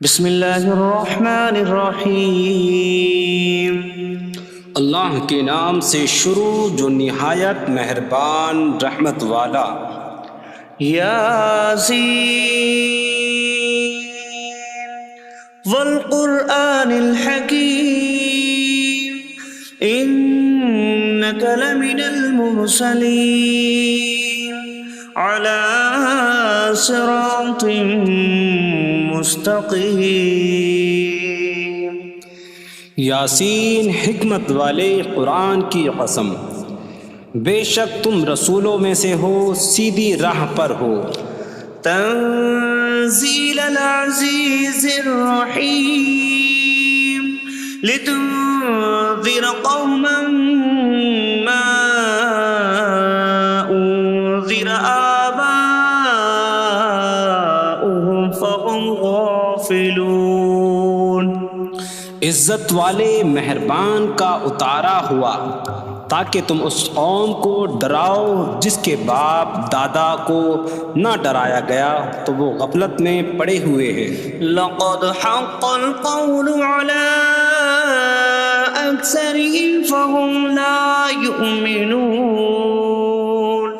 بسم اللہ الرحمن الرحیم۔ اللہ کے نام سے شروع جو نہایت مہربان رحمت والا۔ یاسین والقرآن الحکیم انک لمن المرسلین علی صراط مستقیم۔ یاسین حکمت والے قرآن کی قسم، بے شک تم رسولوں میں سے ہو، سیدھی راہ پر ہو۔ تنزیل العزیز الرحیم لتنذر قوما ما انذر آباؤهم فهم غافلون۔ عزت والے مہربان کا اتارا ہوا تاکہ تم اس قوم کو ڈراؤ جس کے باپ دادا کو نہ ڈرایا گیا تو وہ غفلت میں پڑے ہوئے ہیں۔ لقد حق القول على أكثرهم فهم لا يؤمنون۔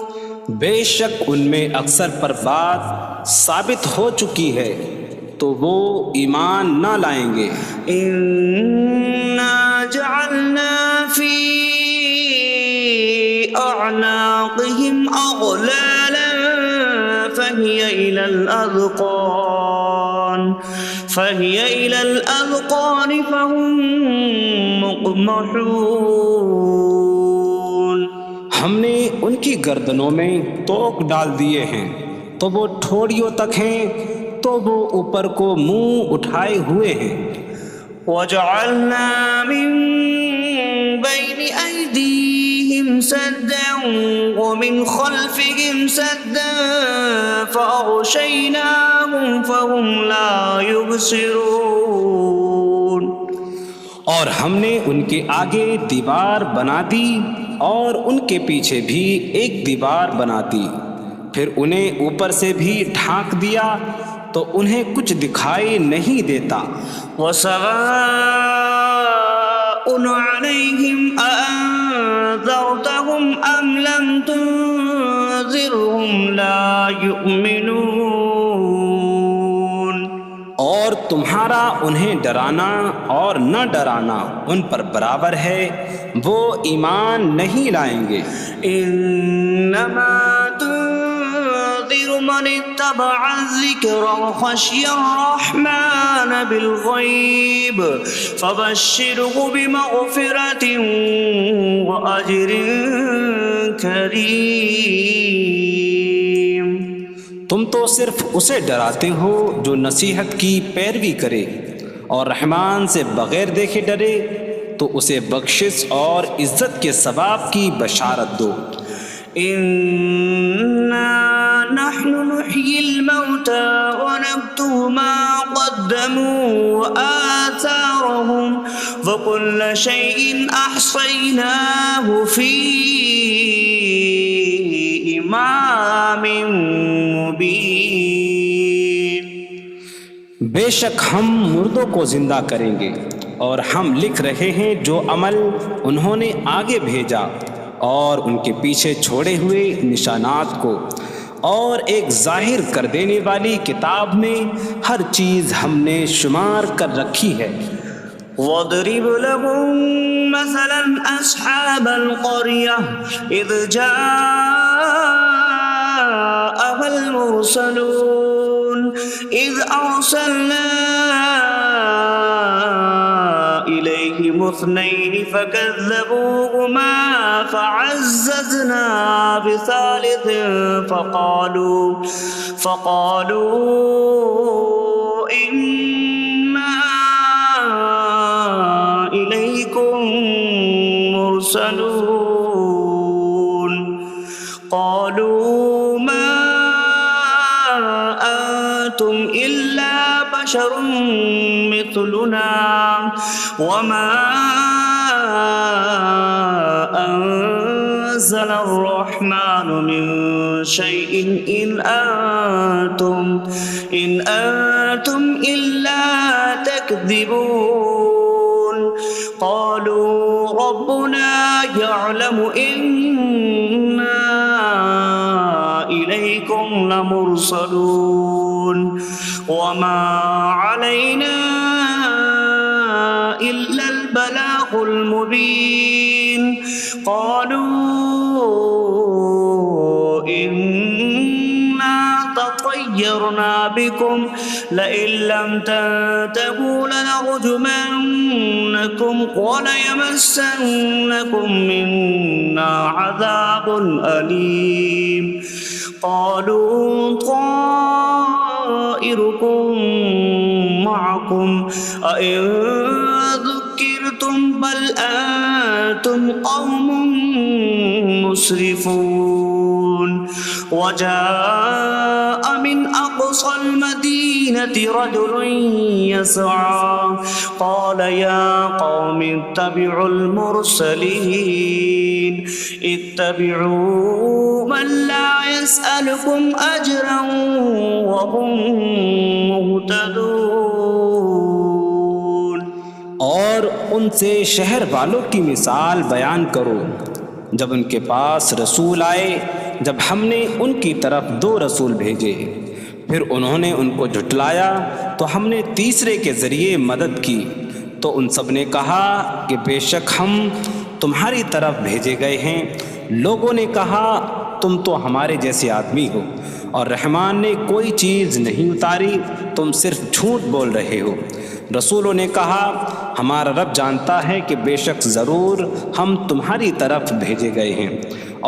بے شک ان میں اکثر پر بات ثابت ہو چکی ہے تو وہ ایمان نہ لائیں گے۔ إنا جعلنا في أعناقهم أغلالا فهي إلى الأذقان فهم مقمحون۔ ہم نے ان کی گردنوں میں توق ڈال دیے ہیں تو وہ ٹھوڑیوں تک ہیں، تو وہ اوپر کو منہ اٹھائے ہوئے ہیں۔ وجعلنا من بين أيديهم سدا ومن خلفهم سدا فأغشيناهم فهم لا يبصرون۔ اور ہم نے ان کے آگے دیوار بنا دی اور ان کے پیچھے بھی ایک دیوار بنا دی، پھر انہیں اوپر سے بھی ڈھانک دیا تو انہیں کچھ دکھائی نہیں دیتا۔ وسواء عليهم أأنذرتهم أم لم تنذرهم لا يؤمنون۔ اور تمہارا انہیں ڈرانا اور نہ ڈرانا ان پر برابر ہے، وہ ایمان نہیں لائیں گے۔ انما تنذر من اتبع الذکر وخشی الرحمن بالغیب فبشره بمغفرة وأجر کریم۔ تم تو صرف اسے ڈراتے ہو جو نصیحت کی پیروی کرے اور رحمان سے بغیر دیکھے ڈرے، تو اسے بخشش اور عزت کے ثواب کی بشارت دو۔ انا نحن نحيي الموتى ونكتب ما قدموا وآثارهم وكل شيء أحصيناه في إمام مبين۔ بے شک ہم مردوں کو زندہ کریں گے اور ہم لکھ رہے ہیں جو عمل انہوں نے آگے بھیجا اور ان کے پیچھے چھوڑے ہوئے نشانات کو، اور ایک ظاہر کر دینے والی کتاب میں ہر چیز ہم نے شمار کر رکھی ہے۔ وَاضْرِبْ لَهُم مَّثَلًا أَصْحَابَ الْقَرْيَةِ إِذْ جَاءَهَا الْمُرْسَلُونَ إِذْ أَرْسَلْنَا إِلَيْهِمُ اثْنَيْنِ فَكَذَّبُوهُمَا فَعَزَّزْنَا بِثَالِثٍ فَقَالُوا إِنَّا إِلَيْكُمْ مُرْسَلُونَ۔ قَالُوا مَا أَنتُمْ إِلَّا بَشَرٌ مِثْلُنَا وَمَا أَنتُمْ نزل الرحمن من شيء إن أنتم إلا تكذبون قالوا ربنا يعلم إنا إليكم لمرسلون وما علينا إلا البلاغ المبين قالوا إنا تطيرنا بكم لئن لم تنتهوا لنرجمنكم وليمسنكم منا عذاب أليم قالوا طائركم معكم أئن ذكرتم بل أنتم قوم مسرفون وجاء من أقصى المدينة رجل يسعى قال يا قوم اتبعوا المرسلين اتبعوا من لا يسألكم أجرا وهم مهتدون اور ان سے شہر والوں کی مثال بیان کرو جب ان کے پاس رسول آئے جب ہم نے ان کی طرف 2 رسول بھیجے پھر انہوں نے ان کو جھٹلایا تو ہم نے تیسرے کے ذریعے مدد کی تو ان سب نے کہا کہ بے شک ہم تمہاری طرف بھیجے گئے ہیں لوگوں نے کہا تم تو ہمارے جیسے آدمی ہو اور رحمان نے کوئی چیز نہیں اتاری تم صرف جھوٹ بول رہے ہو رسولوں نے کہا ہمارا رب جانتا ہے کہ بے شک ضرور ہم تمہاری طرف بھیجے گئے ہیں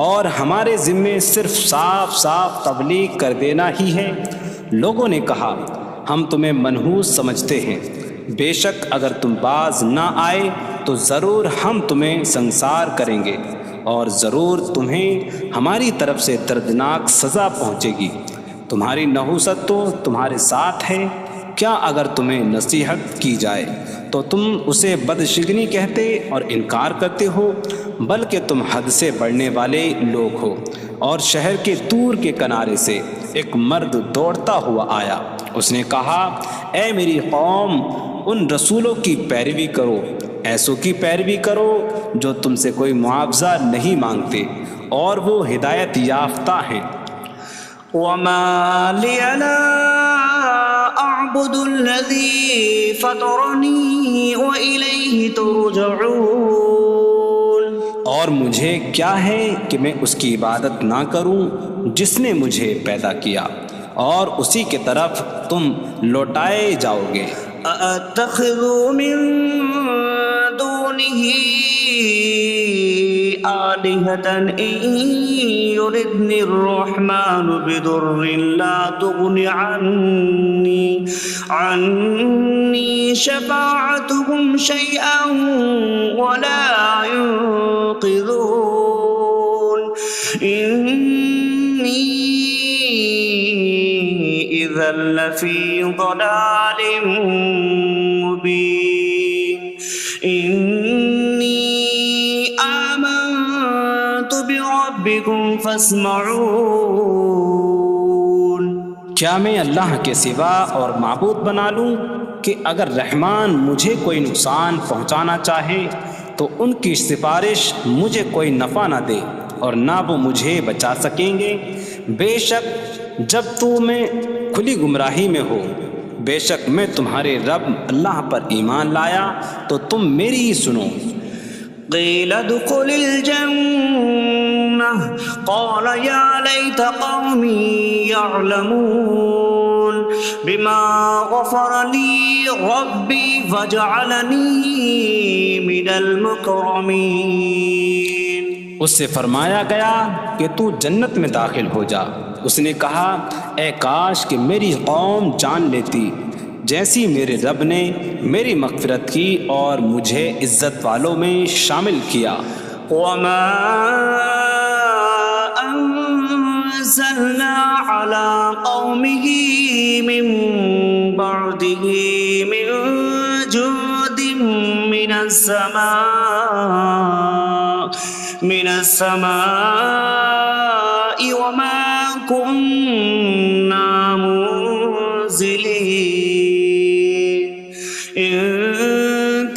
اور ہمارے ذمے صرف صاف صاف تبلیغ کر دینا ہی ہے لوگوں نے کہا ہم تمہیں منحوس سمجھتے ہیں بے شک اگر تم باز نہ آئے تو ضرور ہم تمہیں سنسار کریں گے اور ضرور تمہیں ہماری طرف سے دردناک سزا پہنچے گی تمہاری نحوست تو تمہارے ساتھ ہے کیا اگر تمہیں نصیحت کی جائے تو تم اسے بدشگنی کہتے اور انکار کرتے ہو بلکہ تم حد سے بڑھنے والے لوگ ہو اور شہر کے دور کے کنارے سے ایک مرد دوڑتا ہوا آیا اس نے کہا اے میری قوم ان رسولوں کی پیروی کرو ایسوں کی پیروی کرو جو تم سے کوئی معاوضہ نہیں مانگتے اور وہ ہدایت یافتہ ہیں وما لي لا أعبد الذي فطرني وإليه ترجعون اور مجھے کیا ہے کہ میں اس کی عبادت نہ کروں جس نے مجھے پیدا کیا اور اسی کی طرف تم لوٹائے جاؤ گے أأتخذ من دونه آلهة إن يردني الرحمن بضر لا تغن عني شفاعتهم شيئا ولا ينقذون إني إذا لفي ضلال مبين إني آمنت بربكم فاسمعون کیا میں اللہ کے سوا اور معبود بنا لوں کہ اگر رحمان مجھے کوئی نقصان پہنچانا چاہے تو ان کی سفارش مجھے کوئی نفع نہ دے اور نہ وہ مجھے بچا سکیں گے بے شک جب میں کھلی گمراہی میں ہو بے شک میں تمہارے رب اللہ پر ایمان لایا تو تم میری ہی سنو قيل ادخل الجنة قال يا ليت قومي يعلمون بما غفر لي ربي فجعلني من المكرمين اس سے فرمایا گیا کہ تو جنت میں داخل ہو جا اس نے کہا اے کاش کہ میری قوم جان لیتی جیسی میرے رب نے میری مغفرت کی اور مجھے عزت والوں میں شامل کیا وما أنزلنا على قومه من بعده من جود من السماء من السماء وما كنا منزلين إن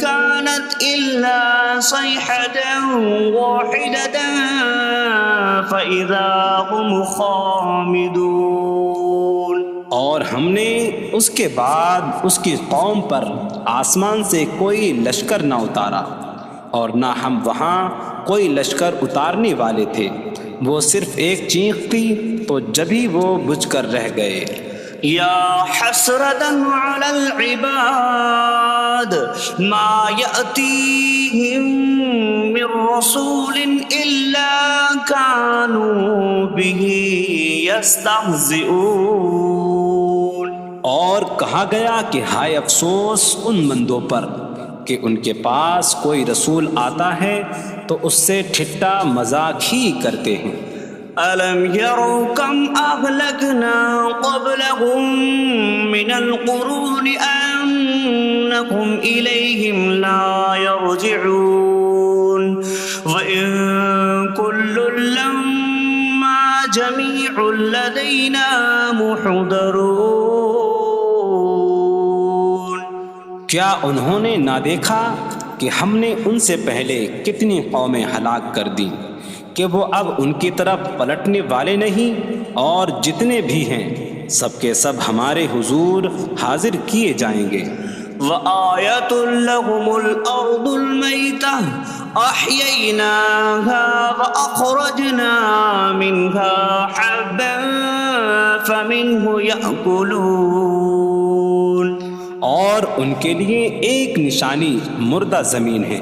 كانت إلا صيحة واحدة فإذا هم خامدون۔ اور ہم نے اس کے بعد اس کی قوم پر آسمان سے کوئی لشکر نہ اتارا، اور نہ ہم وہاں کوئی لشکر اتارنے والے تھے، وہ صرف ایک چیخ تھی تو جبھی وہ بجھ کر رہ گئے۔ یا حسرة على العباد ما يأتيهم من رسول إلا كانوا به يستهزئون۔ اور کہا گیا کہ ہائے افسوس ان بندوں پر کہ ان کے پاس کوئی رسول آتا ہے تو اس سے ٹھٹا مذاق ہی کرتے ہیں۔ أَلَمْ يَرَوْا كَمْ أَهْلَكْنَا قَبْلَهُمْ مِنَ الْقُرُونِ أَنَّكُمْ إِلَيْهِمْ لَا يَرْجِعُونَ وَإِن كُلٌّ لَّمَّا جَمِيعٌ لَّدَيْنَا مُحْضَرُونَ۔ کیا انہوں نے نہ دیکھا کہ ہم نے ان سے پہلے کتنی قومیں ہلاک کر دیں کہ وہ اب ان کی طرف پلٹنے والے نہیں، اور جتنے بھی ہیں سب کے سب ہمارے حضور حاضر کیے جائیں گے۔ وَآيَةٌ لَّهُمُ الْأَرْضُ الْمَيْتَةُ أَحْيَيْنَاهَا وَأَخْرَجْنَا مِنْهَا حَبًّا فَمِنْهُ يَأْكُلُونَ۔ اور ان کے لیے ایک نشانی مردہ زمین ہے،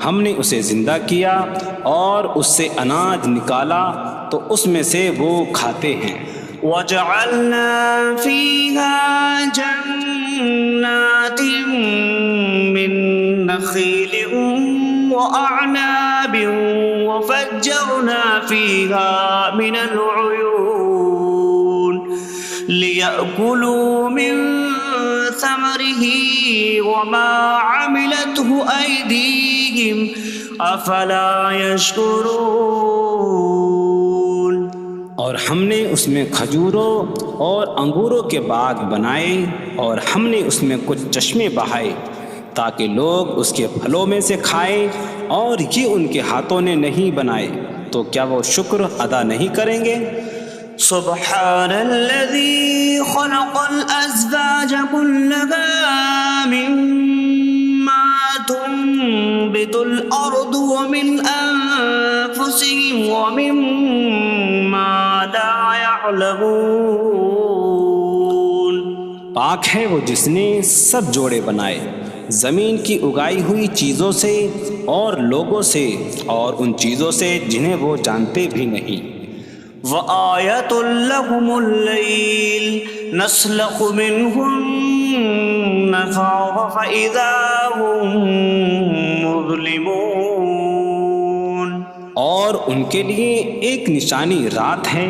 ہم نے اسے زندہ کیا اور اس سے اناج نکالا تو اس میں سے وہ کھاتے ہیں۔ وَجَعَلْنَا فِيهَا جَنَّاتٍ مِّن نَّخِيلٍ وَأَعْنَابٍ وَفَجَّرْنَا فِيهَا مِنَ الْعُيُونِ لِيَأْكُلُوا مِن ثَمَرِهِ وَمَا عَمِلَتْهُ أَيْدِيهِمْ أَفَلَا يَشْكُرُونَ۔ اور ہم نے اس میں کھجوروں اور انگوروں کے باغ بنائے، اور ہم نے اس میں کچھ چشمے بہائے تاکہ لوگ اس کے پھلوں میں سے کھائیں، اور یہ ان کے ہاتھوں نے نہیں بنائے، تو کیا وہ شکر ادا نہیں کریں گے؟ سبحان الذي خلق الأزواج كلها مما تنبت الأرض ومن أنفسهم ومما لا يعلمون۔ پاک ہے وہ جس نے سب جوڑے بنائے زمین کی اگائی ہوئی چیزوں سے اور لوگوں سے اور ان چیزوں سے جنہیں وہ جانتے بھی نہیں۔ وَآيَةٌ لَّهُمُ اللَّيْلُ نَسْلَخُ مِنْهُ النَّهَارَ فَإِذَا هُم مُظْلِمُونَ۔ اور ان کے لیے ایک نشانی رات ہے،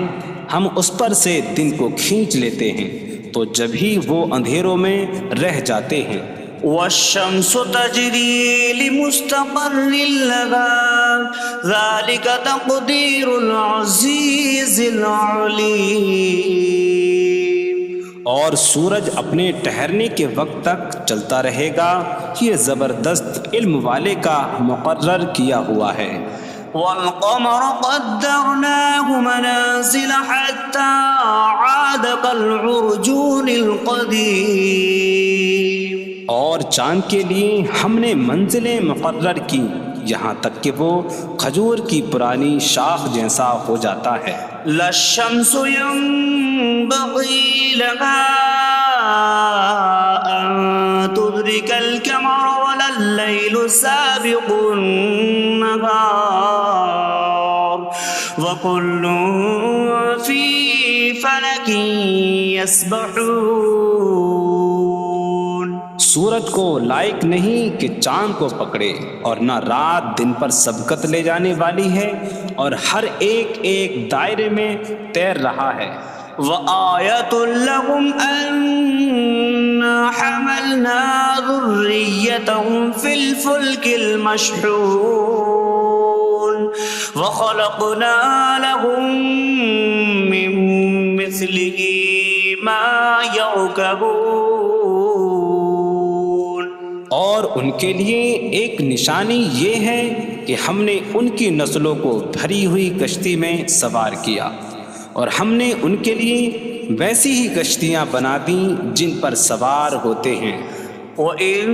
ہم اس پر سے دن کو کھینچ لیتے ہیں تو جبھی وہ اندھیروں میں رہ جاتے ہیں۔ وَالشَّمْسُ تَجْرِي لِمُسْتَقَرٍّ لَّهَا ذَلِكَ تَقْدِيرُ الْعَزِيزِ الْعَلِيمِ۔ اور سورج اپنے ٹھہرنے کے وقت تک چلتا رہے گا، یہ زبردست علم والے کا مقرر کیا ہوا ہے۔ وَالْقَمَرَ قَدَّرْنَاهُ مَنَازِلَ حَتَّى عَادَ كَالْعُرْجُونِ الْقَدِيمِ۔ اور چاند کے لیے ہم نے منزلیں مقرر کی یہاں تک کہ وہ کھجور کی پرانی شاخ جیسا ہو جاتا ہے۔ لا الشمس ينبغي لها أن تدرك القمر ولا الليل سابق النهار وكل في فلك يسبحون۔ سورج کو لائق نہیں کہ چاند کو پکڑے، اور نہ رات دن پر سبقت لے جانے والی ہے، اور ہر ایک ایک دائرے میں تیر رہا ہے۔ وَآيَةٌ لَّهُمْ أَنَّا حَمَلْنَا ذُرِّيَّتَهُمْ فِي الْفُلْكِ الْمَشْحُونِ۔ وخلقنا لهم من مثله ما يركبون. اور ان کے لیے ایک نشانی یہ ہے کہ ہم نے ان کی نسلوں کو بھری ہوئی کشتی میں سوار کیا، اور ہم نے ان کے لیے ویسی ہی کشتیاں بنا دیں جن پر سوار ہوتے ہیں. وَإِن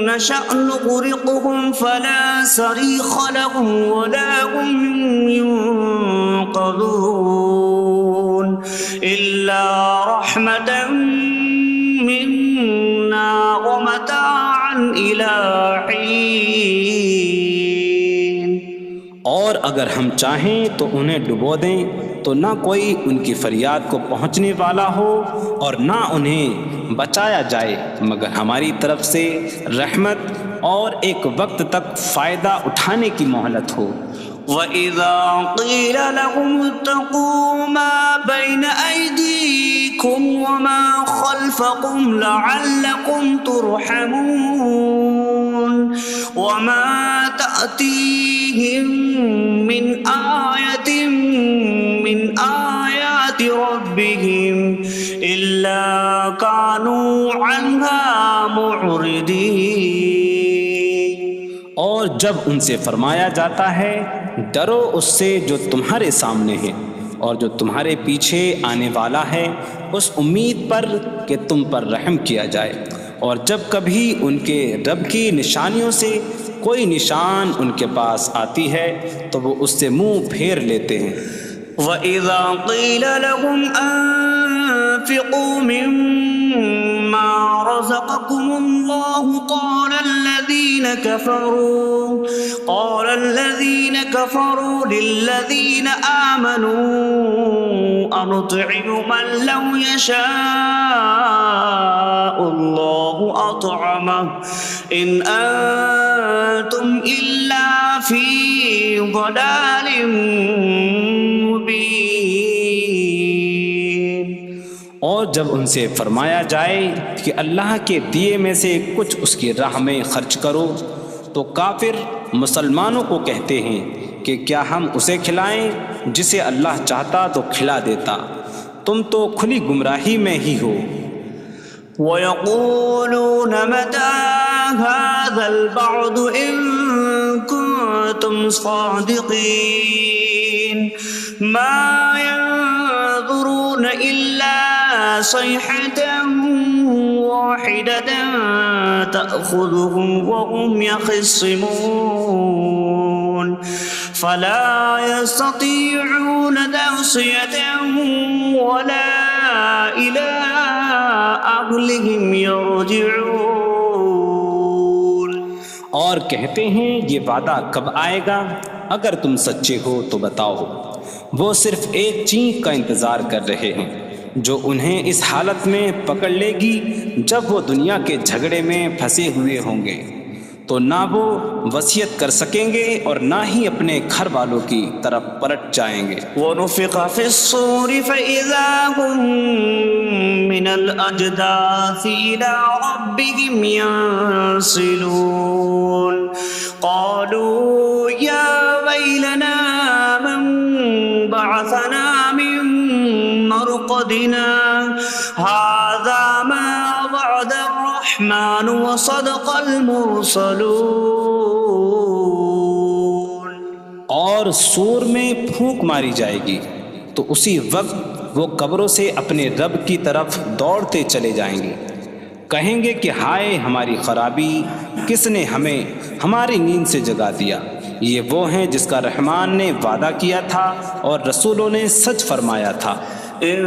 نَّشَأْ نُغْرِقْهُمْ فَلَا صَرِيخَ لَهُمْ وَلَا هُمْ يُنقَذُونَ إِلَّا رَحْمَةً مِّنَّا وَمَتَاعًا إِلَىٰ حِينٍ. اور اگر ہم چاہیں تو انہیں ڈبو دیں تو نہ کوئی ان کی فریاد کو پہنچنے والا ہو اور نہ انہیں بچایا جائے مگر ہماری طرف سے رحمت اور ایک وقت تک فائدہ اٹھانے کی مہلت ہو. وَإِذَا قِيلَ لَهُمُ اتَّقُوا مَا بَيْنَ أَيْدِيكُمْ وَمَا خَلْفَكُمْ لَعَلَّكُمْ تُرْحَمُونَ وَمَا تَأْتِيهِم مِّنْ آيَةٍ مِّنْ آيَاتِ رَبِّهِمْ إِلَّا كَانُوا عَنْهَا مُعْرِضِينَ. اور جب ان سے فرمایا جاتا ہے ڈرو اس سے جو تمہارے سامنے ہے اور جو تمہارے پیچھے آنے والا ہے، اس امید پر کہ تم پر رحم کیا جائے، اور جب کبھی ان کے رب کی نشانیوں سے کوئی نشان ان کے پاس آتی ہے تو وہ اس سے منہ پھیر لیتے ہیں. وَإِذَا قِيلَ لَهُمْ أَنفِقُوا مِمَّا رَزَقَكُمُ اللَّهُ قَالَ الَّذِينَ كَفَرُوا لِلَّذِينَ آمَنُوا أَنُطْعِمُ مَن لَّوْ يَشَاءُ اللَّهُ أَطْعَمَهُ إِنْ أَنتُمْ إِلَّا فِي ضَلَالٍ مبین. اور جب ان سے فرمایا جائے کہ اللہ کے دیے میں سے کچھ اس کی راہ میں خرچ کرو تو کافر مسلمانوں کو کہتے ہیں کہ کیا ہم اسے کھلائیں جسے اللہ چاہتا تو کھلا دیتا، تم تو کھلی گمراہی میں ہی ہو. وَيَقُولُونَ مَتَىٰ هَٰذَا الْوَعْدُ إِن كُنتُمْ صَادِقِينَ مَا يَنظُرُونَ إِلَّا صَيْحَةً وَاحِدَةً تَأْخُذُهُمْ وَهُمْ يَخِصِّمُونَ فَلَا يَسْتَطِيعُونَ تَوْصِيَةً وَلَا إِلَىٰ أَهْلِهِمْ يَرْجِعُونَ. اور کہتے ہیں یہ وعدہ کب آئے گا؟ اگر تم سچے ہو تو بتاؤ. وہ صرف ایک چینک کا انتظار کر رہے ہیں جو انہیں اس حالت میں پکڑ لے گی جب وہ دنیا کے جھگڑے میں پھنسے ہوئے ہوں گے، تو نہ وہ وصیت کر سکیں گے اور نہ ہی اپنے گھر والوں کی طرف پلٹ جائیں گے. وَنُفِخَ فِي الصُّورِ فَإِذَا هُم مِّنَ الْأَجْدَاثِ إِلَىٰ رَبِّهِمْ يَنسِلُونَ قَالُوا يَا وَيْلَنَا مَن بَعَثَنَا مِن مَّرْقَدِنَا هَٰذَا مَا وَعَدَ الرَّحْمَٰنُ وَصَدَقَ الْمُرْسَلُونَ. اور سور میں پھونک ماری جائے گی تو اسی وقت وہ قبروں سے اپنے رب کی طرف دوڑتے چلے جائیں گے، کہیں گے کہ ہائے ہماری خرابی، کس نے ہمیں ہماری نیند سے جگا دیا. یہ وہ ہیں جس کا رحمان نے وعدہ کیا تھا اور رسولوں نے سچ فرمایا تھا. إن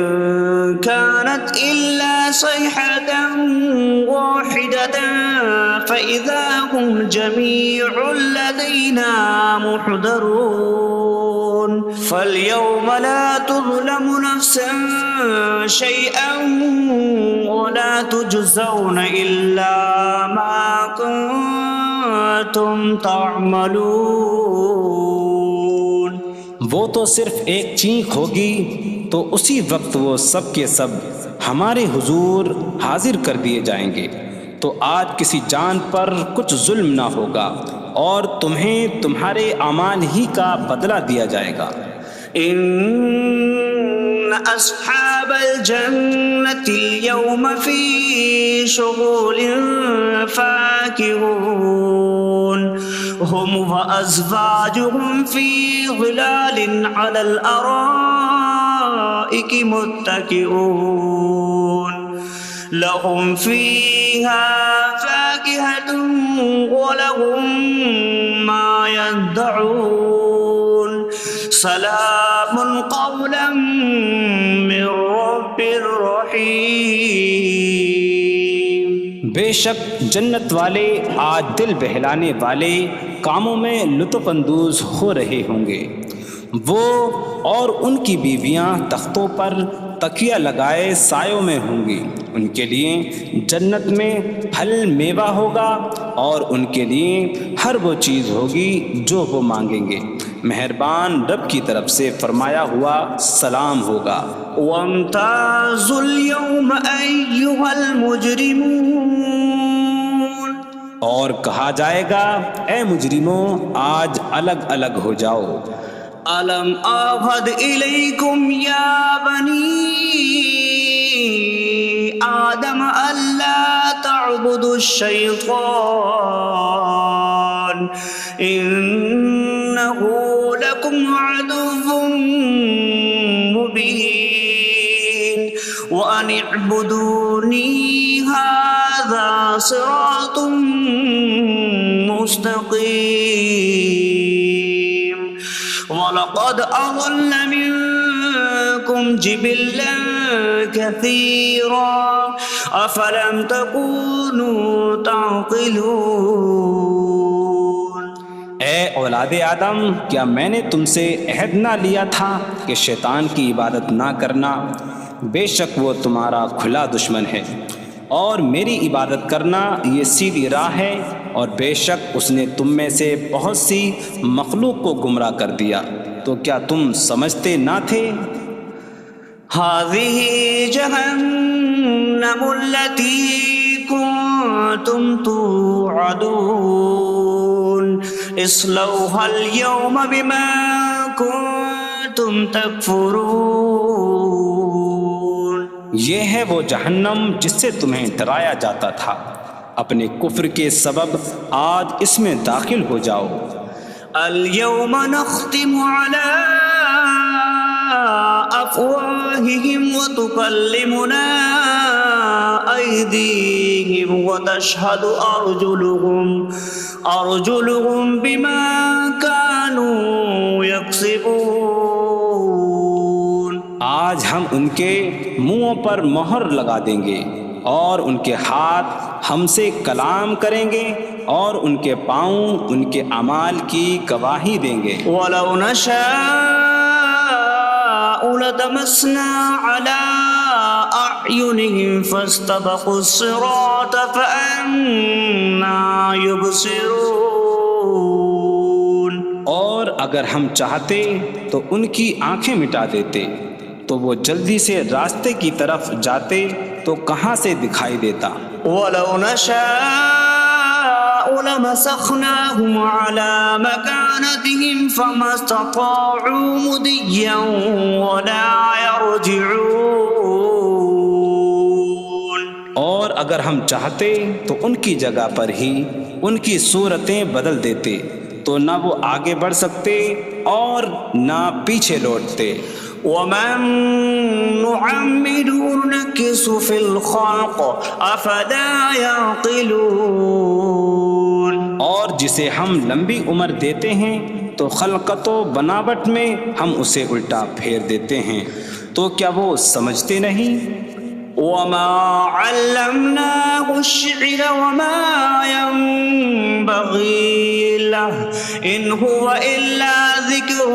كانت إلا صيحة واحدة فإذا هم جميع لدينا محضرون فاليوم لا تظلم نفس شيئا ولا تجزون إلا ما كنتم تعملون. وہ تو صرف ایک چینک ہوگی تو اسی وقت وہ سب کے سب ہمارے حضور حاضر کر دیے جائیں گے، تو آج کسی جان پر کچھ ظلم نہ ہوگا اور تمہیں تمہارے اعمال ہی کا بدلہ دیا جائے گا۔ إن أصحاب الجنة اليوم في شغل فاكهون هم وأزواجهم في ظلال على الأرائك متكئون لهم فيها فاكهة ولهم ما يدعون سلام قولا من رب رحیم۔ بے شک جنت والے آج دل بہلانے والے کاموں میں لطف اندوز ہو رہے ہوں گے۔ وہ اور ان کی بیویاں تختوں پر تکیہ لگائے سایوں میں ہوں گی۔ ان کے لیے جنت میں پھل میوہ ہوگا اور ان کے لیے ہر وہ چیز ہوگی جو وہ مانگیں گے۔ مہربان رب کی طرف سے فرمایا ہوا سلام ہوگا۔ وامتازوا اليوم أيها المجرمون، اور کہا جائے گا اے مجرموں آج الگ الگ ہو جاؤ۔ ألم أعهد إليكم يا بني آدم ألا تعبدوا الشيطان إنه لكم عدو مبين وأن اعبدوني هذا صراط مستقيم وَلَقَدْ أَضَلَّ مِنكُمْ جِبِلًّا كَثِيرًا أَفَلَمْ تَكُونُوا تَعْقِلُونَ۔ اے اولاد آدم، کیا میں نے تم سے عہد نہ لیا تھا کہ شیطان کی عبادت نہ کرنا؟ بے شک وہ تمہارا کھلا دشمن ہے، اور میری عبادت کرنا یہ سیدھی راہ ہے، اور بے شک اس نے تم میں سے بہت سی مخلوق کو گمراہ کر دیا، تو کیا تم سمجھتے نہ تھے؟ هذه جهنم التي كنتم توعدون اصلوها اليوم بما كنتم تكفرون۔ یہ ہے وہ جہنم جس سے تمہیں ڈرایا جاتا تھا، اپنے کفر کے سبب آج اس میں داخل ہو جاؤ۔ اليوم نختم على أفواههم وتكلمنا أيديهم وتشهد أرجلهم بما كانوا يكسبون۔ آج ہم ان کے منہوں پر مہر لگا دیں گے، اور ان کے ہاتھ ہم سے کلام کریں گے، اور ان کے پاؤں ان کے اعمال کی گواہی دیں گے۔ وَلَوْ نَشَاءُ لَطَمَسْنَا عَلَىٰ أَعْيُنِهِمْ فَاسْتَبَقُوا الصِّرَاطَ فَأَنَّىٰ يُبْصِرُونَ۔ اور اگر ہم چاہتے تو ان کی آنکھیں مٹا دیتے، تو وہ جلدی سے راستے کی طرف جاتے تو کہاں سے دکھائی دیتا۔ وَلَوْ نَشَاءُ لَمَسَخْنَاهُمْ عَلَىٰ مَكَانَتِهِمْ فَمَا اسْتَطَاعُوا مُضِيًّا وَلَا يَرْجِعُونَ۔ اور اگر ہم چاہتے تو ان کی جگہ پر ہی ان کی صورتیں بدل دیتے، تو نہ وہ آگے بڑھ سکتے اور نہ پیچھے لوٹتے۔ وَمَن نُّعَمِّرْهُ نُنَكِّسْهُ فِي الْخَلْقِ أَفَلَا يَعْقِلُونَ۔ اور جسے ہم لمبی عمر دیتے ہیں تو خلقت و بناوٹ میں ہم اسے الٹا پھیر دیتے ہیں، تو کیا وہ سمجھتے نہیں؟ وَمَا عَلَّمْنَاهُ الشِّعْرَ وَمَا يَنبَغِي لَهُ إِنْ هُوَ إِلَّا ذِكْرٌ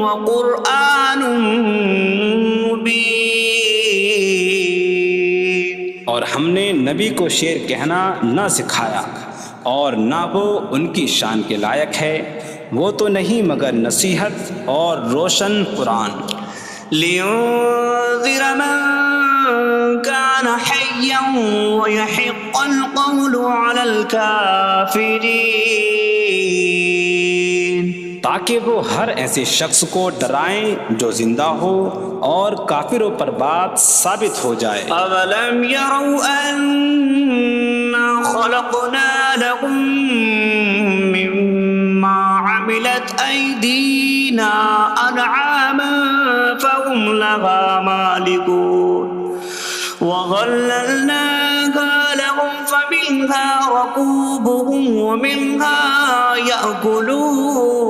وَقُرْآنٌ مُبِينٌ۔ اور ہم نے نبی کو شعر کہنا نہ سکھایا، اور نہ وہ ان کی شان کے لائق ہے، وہ تو نہیں مگر نصیحت اور روشن قرآن۔ لِيُنذِرَ مَن كَانَ حَيًّا حيا ويحق القول على الكافرين تاکہ وہ ہر ایسے شخص کو ڈرائیں جو زندہ ہو اور کافروں پر بات ثابت ہو جائے۔ أولم يروا أنا خلقنا لهم مما عملت أيدينا أنعاما فهم لها مالكون وظللناها لهم فمنها ركوبهم ومنها يأكلون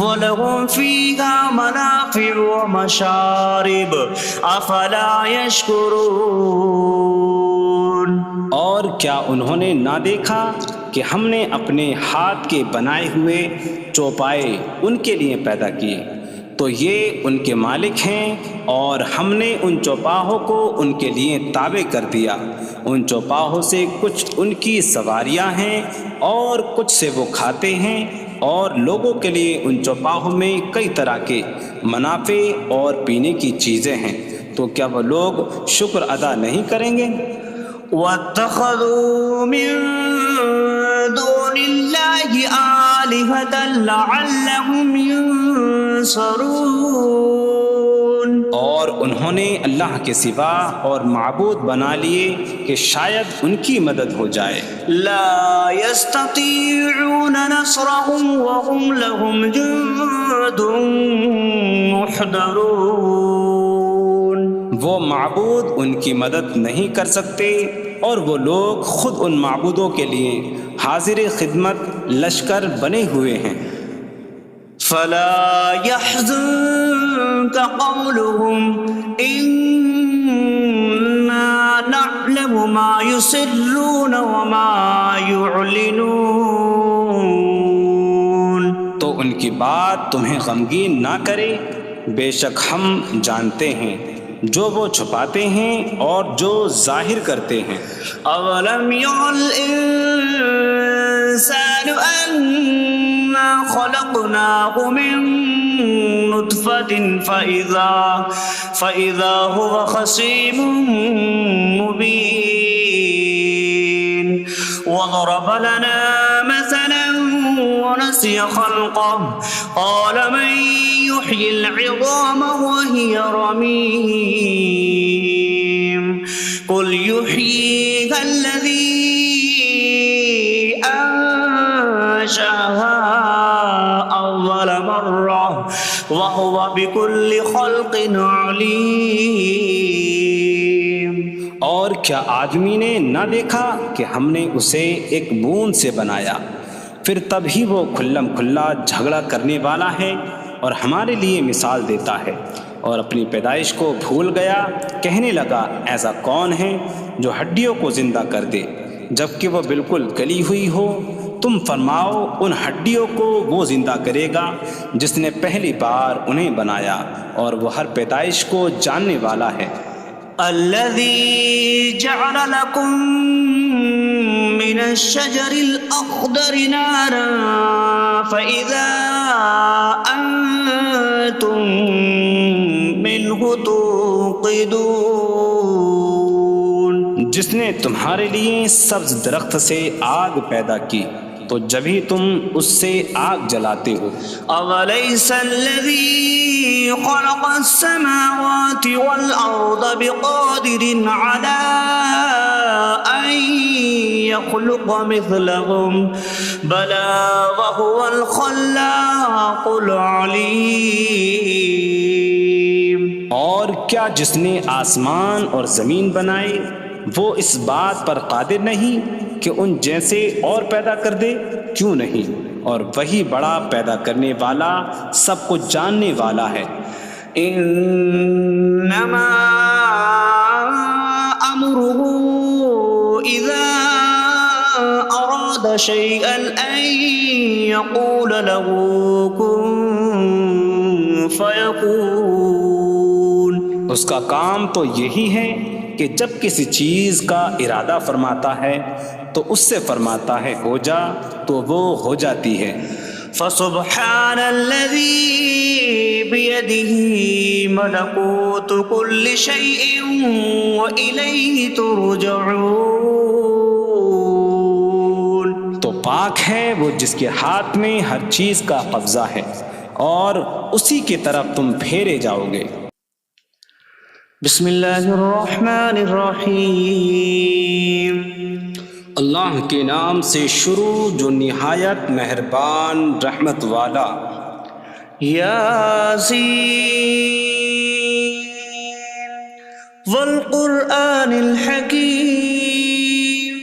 وَلَهُمْ فِيهَا مَنَافِعُ وَمَشَارِبُ أَفَلَا يَشْكُرُونَ۔ اور کیا انہوں نے نہ دیکھا کہ ہم نے اپنے ہاتھ کے بنائے ہوئے چوپائے ان کے لیے پیدا کیے، تو یہ ان کے مالک ہیں، اور ہم نے ان چوپاہوں کو ان کے لیے تابع کر دیا۔ ان چوپاہوں سے کچھ ان کی سواریاں ہیں اور کچھ سے وہ کھاتے ہیں، اور لوگوں کے لیے ان چوپاہوں میں کئی طرح کے منافع اور پینے کی چیزیں ہیں، تو کیا وہ لوگ شکر ادا نہیں کریں گے؟ وَاتَّخَذُوا مِن دُونِ اللَّهِ آلِهَةً لَعَلَّهُمْ يُنصَرُونَ۔ اور انہوں نے اللہ کے سوا اور معبود بنا لیے کہ شاید ان کی مدد ہو جائے۔ لا يستطيعون نصرهم وهم لهم جند محضرون۔ وہ معبود ان کی مدد نہیں کر سکتے، اور وہ لوگ خود ان معبودوں کے لیے حاضر خدمت لشکر بنے ہوئے ہیں۔ فلا يحزنك قولهم إنا نعلم ما يسرون وما يعلنون۔ تو ان کی بات تمہیں غمگین نہ کرے، بے شک ہم جانتے ہیں جو وہ چھپاتے ہیں اور جو ظاہر کرتے ہیں۔ اولم ير الانسان انا خلقناه من نطفة فإذا هو خصيم مبين وضرب لنا مثلا ونسي خلقه قال من يحيي العظام وهي رميم قل يحييها الذي أنشأها أول مرة وهو بكل خلق عليم۔ اور کیا آدمی نے نہ دیکھا کہ ہم نے اسے ایک بوند سے بنایا، پھر تب ہی وہ کھلم کھلا جھگڑا کرنے والا ہے اور ہمارے لیے مثال دیتا ہے، اور اپنی پیدائش کو بھول گیا، کہنے لگا ایسا کون ہے جو ہڈیوں کو زندہ کر دے جبکہ وہ بالکل گلی ہوئی ہو؟ تم فرماؤ ان ہڈیوں کو وہ زندہ کرے گا جس نے پہلی بار انہیں بنایا، اور وہ ہر پیدائش کو جاننے والا ہے۔ الذي جعل لكم من الشجر الأخضر نارا فإذا أنتم منه توقدون۔ جس نے تمہارے لیے سبز درخت سے آگ پیدا کی تو جبھی تم اس سے آگ جلاتے ہو۔ أَوَلَيْسَ الَّذِي خَلَقَ السَّمَاوَاتِ وَالْأَرْضَ بِقَادِرٍ عَلَىٰ أَن يَخْلُقَ مِثْلَهُم بَلَىٰ وَهُوَ الْخَلَّاقُ الْعَلِيمُ۔ اور کیا جس نے آسمان اور زمین بنائے وہ اس بات پر قادر نہیں کہ ان جیسے اور پیدا کر دے؟ کیوں نہیں، اور وہی بڑا پیدا کرنے والا سب کچھ جاننے والا ہے۔ انما امره اذا اراد شيئا ان يقول له كن فيكون۔ اس کا کام تو یہی ہے کہ جب کسی چیز کا ارادہ فرماتا ہے تو اس سے فرماتا ہے ہو جا، تو وہ ہو جاتی ہے۔ فسبحان الذي بيده ملكوت كل شيء وإليه ترجعون. تو پاک ہے وہ جس کے ہاتھ میں ہر چیز کا قبضہ ہے اور اسی کی طرف تم پھیرے جاؤ گے. بسم اللہ الرحمن الرحیم. اللہ کے نام سے شروع جو نہایت مہربان رحمت والا. یاسین والقرآن الحکیم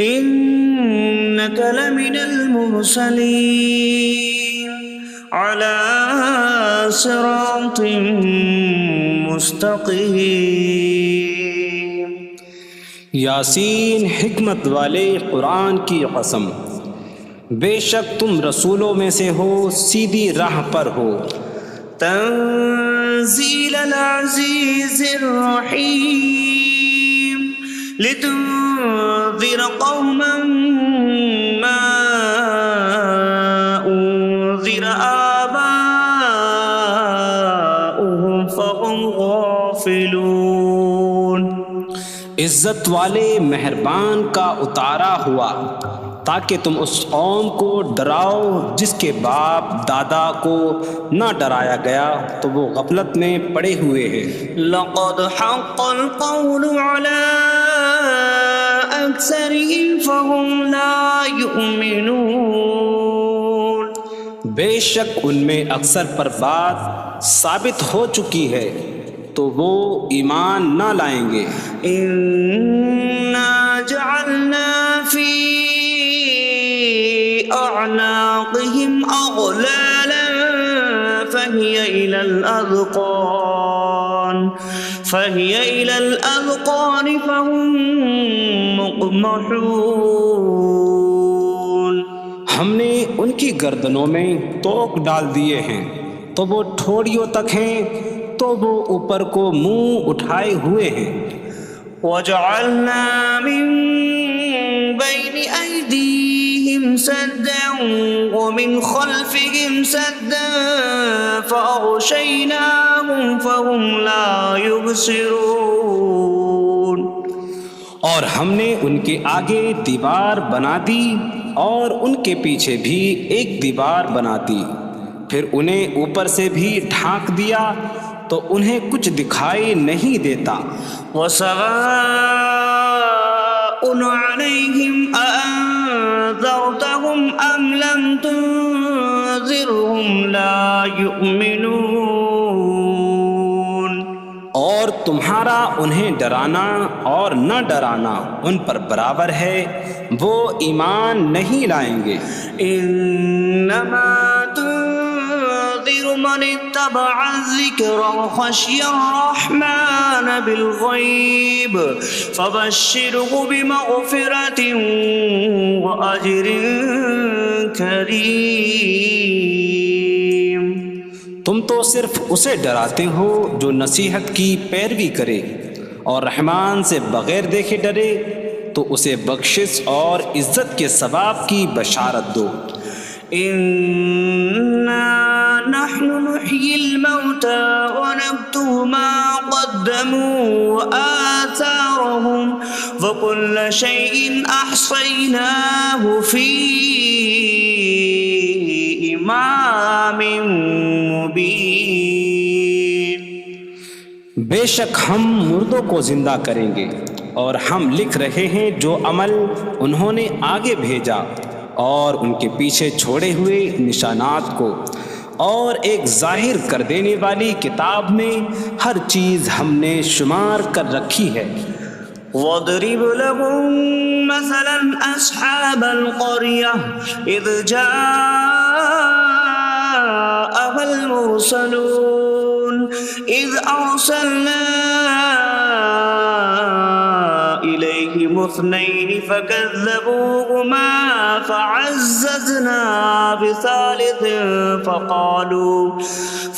انک لمن المرسلین علی صراط مستقیم. یاسین حکمت والے قرآن کی قسم، بے شک تم رسولوں میں سے ہو، سیدھی راہ پر ہو. تنزیل العزیز الرحیم لتنذر قوما ما انذر آباؤهم فهم غافلون. عزت والے مہربان کا اتارا ہوا تاکہ تم اس قوم کو ڈراؤ جس کے باپ دادا کو نہ ڈرایا گیا تو وہ غفلت میں پڑے ہوئے ہیں. لقد حق القول على أكثرهم فهم لا يؤمنون. بے شک ان میں اکثر پر بات ثابت ہو چکی ہے تو وہ ایمان نہ لائیں گے. إنا جعلنا في أعناقهم أغلالا فهي إلى الأذقان فهم مقمحون. ہم نے ان کی گردنوں میں توق ڈال دیے ہیں تو وہ ٹھوڑیوں تک ہیں تو وہ اوپر کو منہ اٹھائے ہوئے ہیں. وجعلنا من بين أيديهم سدا ومن خلفهم سدا فأغشيناهم فهم لا يبصرون. اور ہم نے ان کے آگے دیوار بنا دی اور ان کے پیچھے بھی ایک دیوار بنا دی، پھر انہیں اوپر سے بھی ڈھانک دیا تو انہیں کچھ دکھائی نہیں دیتا. وسواء عليهم أأنذرتهم أم لم تنذرهم لا يؤمنون. اور تمہارا انہیں ڈرانا اور نہ ڈرانا ان پر برابر ہے، وہ ایمان نہیں لائیں گے. انما تنذر من اتبع الذکر وخشی الرحمن بالغیب فبشره بمغفرة وأجر کریم. تم تو صرف اسے ڈراتے ہو جو نصیحت کی پیروی کرے اور رحمان سے بغیر دیکھے ڈرے تو اسے بخشش اور عزت کے ثواب کی بشارت دو. انا نحن نحيي الموتى ونكتب ما قدموا وآثارهم وكل شيء أحصيناه في إمام مبين. بے شک ہم مردوں کو زندہ کریں گے اور ہم لکھ رہے ہیں جو عمل انہوں نے آگے بھیجا اور ان کے پیچھے چھوڑے ہوئے نشانات کو، اور ایک ظاہر کر دینے والی کتاب میں ہر چیز ہم نے شمار کر رکھی ہے. وَاضْرِبْ لَهُم مَّثَلًا أَصْحَابَ الْقَرْيَةِ إِذْ جَاءَهَا الْمُرْسَلُونَ إِذْ أَرْسَلْنَا إِلَيْهِمُ اثْنَيْنِ فَكَذَّبُوهُمَا فَعَزَّزْنَا بِثَالِثٍ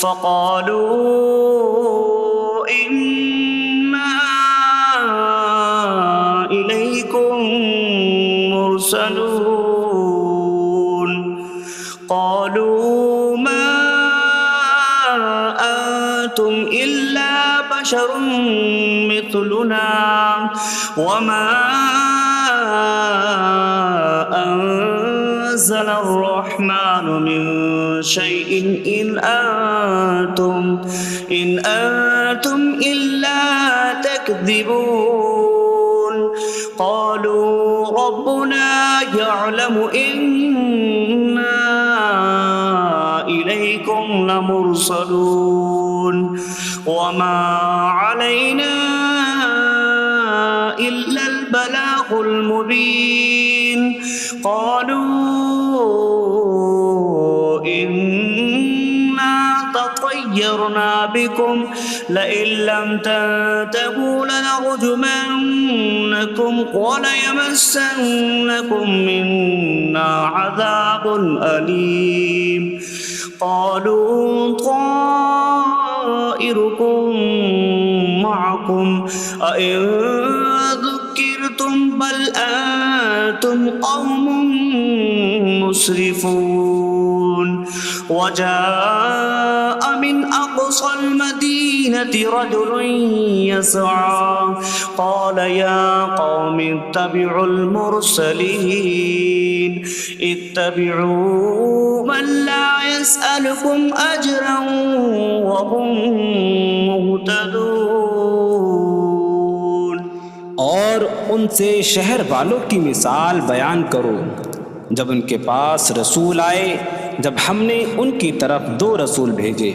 فَقَالُوا إِنَّا إِلَيْكُمْ مُرْسَلُونَ. بشر مثلنا وما أنزل الرحمن من شيء إن أنتم إلا تكذبون قالوا ربنا يعلم إنا إليكم لمرسلون وما علينا إلا البلاغ المبين قالوا إنا تطيرنا بكم لئن لم تنتهوا لنرجمنكم وليمسنكم منا عذاب أليم قالوا طائركم معكم أئن ذكرتم بل أنتم قوم مسرفون وجاء من أقصى المدينة رجل يسعى قال يا قوم اتبعوا المرسلين اتبعوا من لا يسألكم أجرا وهم مهتدون۔ اور ان سے شہر والوں کی مثال بیان کرو جب ان کے پاس رسول آئے، جب ہم نے ان کی طرف 2 رسول بھیجے،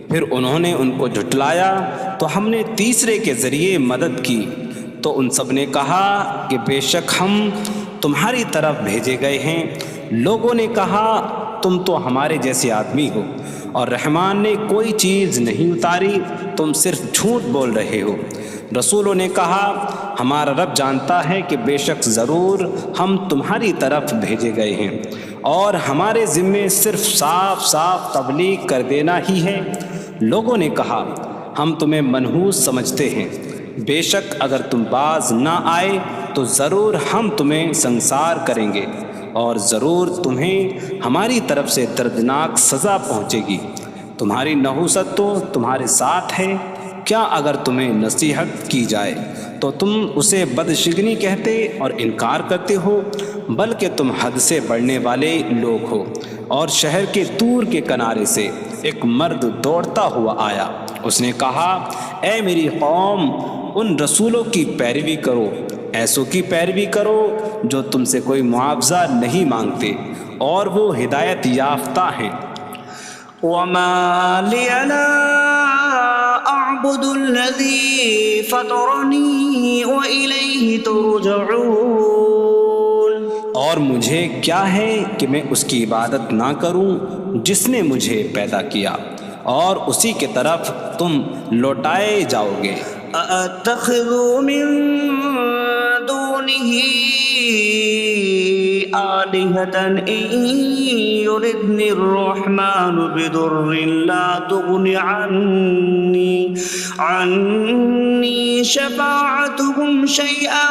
پھر انہوں نے ان کو جھٹلایا تو ہم نے تیسرے کے ذریعے مدد کی، تو ان سب نے کہا کہ بے شک ہم تمہاری طرف بھیجے گئے ہیں۔ لوگوں نے کہا تم تو ہمارے جیسے آدمی ہو اور رحمان نے کوئی چیز نہیں اتاری، تم صرف جھوٹ بول رہے ہو۔ رسولوں نے کہا ہمارا رب جانتا ہے کہ بے شک ضرور ہم تمہاری طرف بھیجے گئے ہیں اور ہمارے ذمے صرف صاف صاف تبلیغ کر دینا ہی ہے۔ لوگوں نے کہا ہم تمہیں منحوس سمجھتے ہیں، بے شک اگر تم باز نہ آئے تو ضرور ہم تمہیں سنسار کریں گے اور ضرور تمہیں ہماری طرف سے دردناک سزا پہنچے گی۔ تمہاری نحوست تو تمہارے ساتھ ہے، کیا اگر تمہیں نصیحت کی جائے تو تم اسے بدشگنی کہتے اور انکار کرتے ہو؟ بلکہ تم حد سے بڑھنے والے لوگ ہو۔ اور شہر کے دور کے کنارے سے ایک مرد دوڑتا ہوا آیا، اس نے کہا اے میری قوم، ان رسولوں کی پیروی کرو، ایسوں کی پیروی کرو جو تم سے کوئی معاوضہ نہیں مانگتے اور وہ ہدایت یافتہ ہیں۔ وما لي لا أعبد الذي فطرني وإليه ترجعون، اور مجھے کیا ہے کہ میں اس کی عبادت نہ کروں جس نے مجھے پیدا کیا اور اسی کے طرف تم لوٹائے جاؤ گے۔ أأتخذ من دونه آلهة إن يردني الرحمن بضر لا تغن عني شفاعتهم شيئا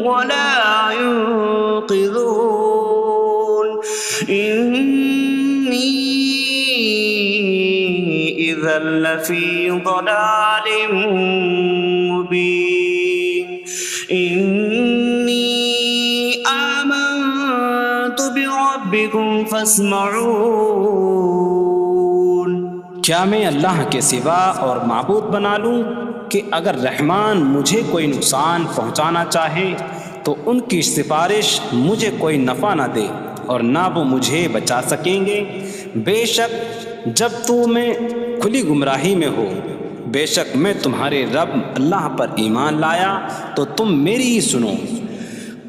ولا ينقذون إني إذا لفي ضلال مبين إني آمنت بربكم فاسمعون۔ کیا میں اللہ کے سوا اور معبود بنا لوں کہ اگر رحمان مجھے کوئی نقصان پہنچانا چاہے تو ان کی سفارش مجھے کوئی نفع نہ دے اور نہ وہ مجھے بچا سکیں گے؟ بے شک جب تمہیں کھلی گمراہی میں ہو، بے شک میں تمہارے رب اللہ پر ایمان لایا تو تم میری ہی سنو۔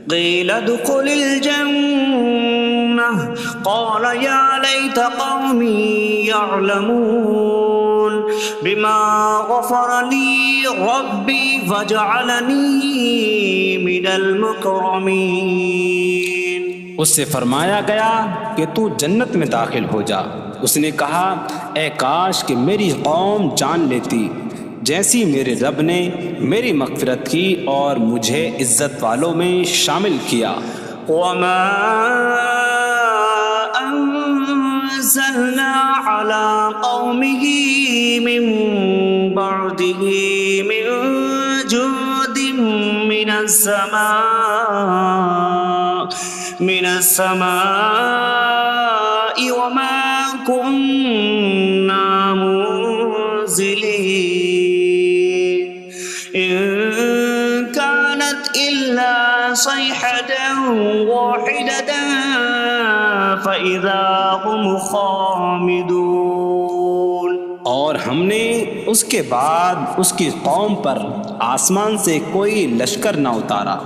قیل ادخل الجنة قال یا لیت قومی یعلمون بما غفر لی ربی وجعلنی من المکرمین۔ اس سے فرمایا گیا کہ تو جنت میں داخل ہو جا۔ اس نے کہا اے کاش کہ میری قوم جان لیتی جیسی میرے رب نے میری مغفرت کی اور مجھے عزت والوں میں شامل کیا۔ وما انزلنا على قومه من بعد برحمته من جود من السماء وما كنا منزلين إن كانت إلا صيحة واحدة فإذا هم خامدون۔ اور ہم نے اس کے بعد اس کی قوم پر آسمان سے کوئی لشکر نہ اتارا،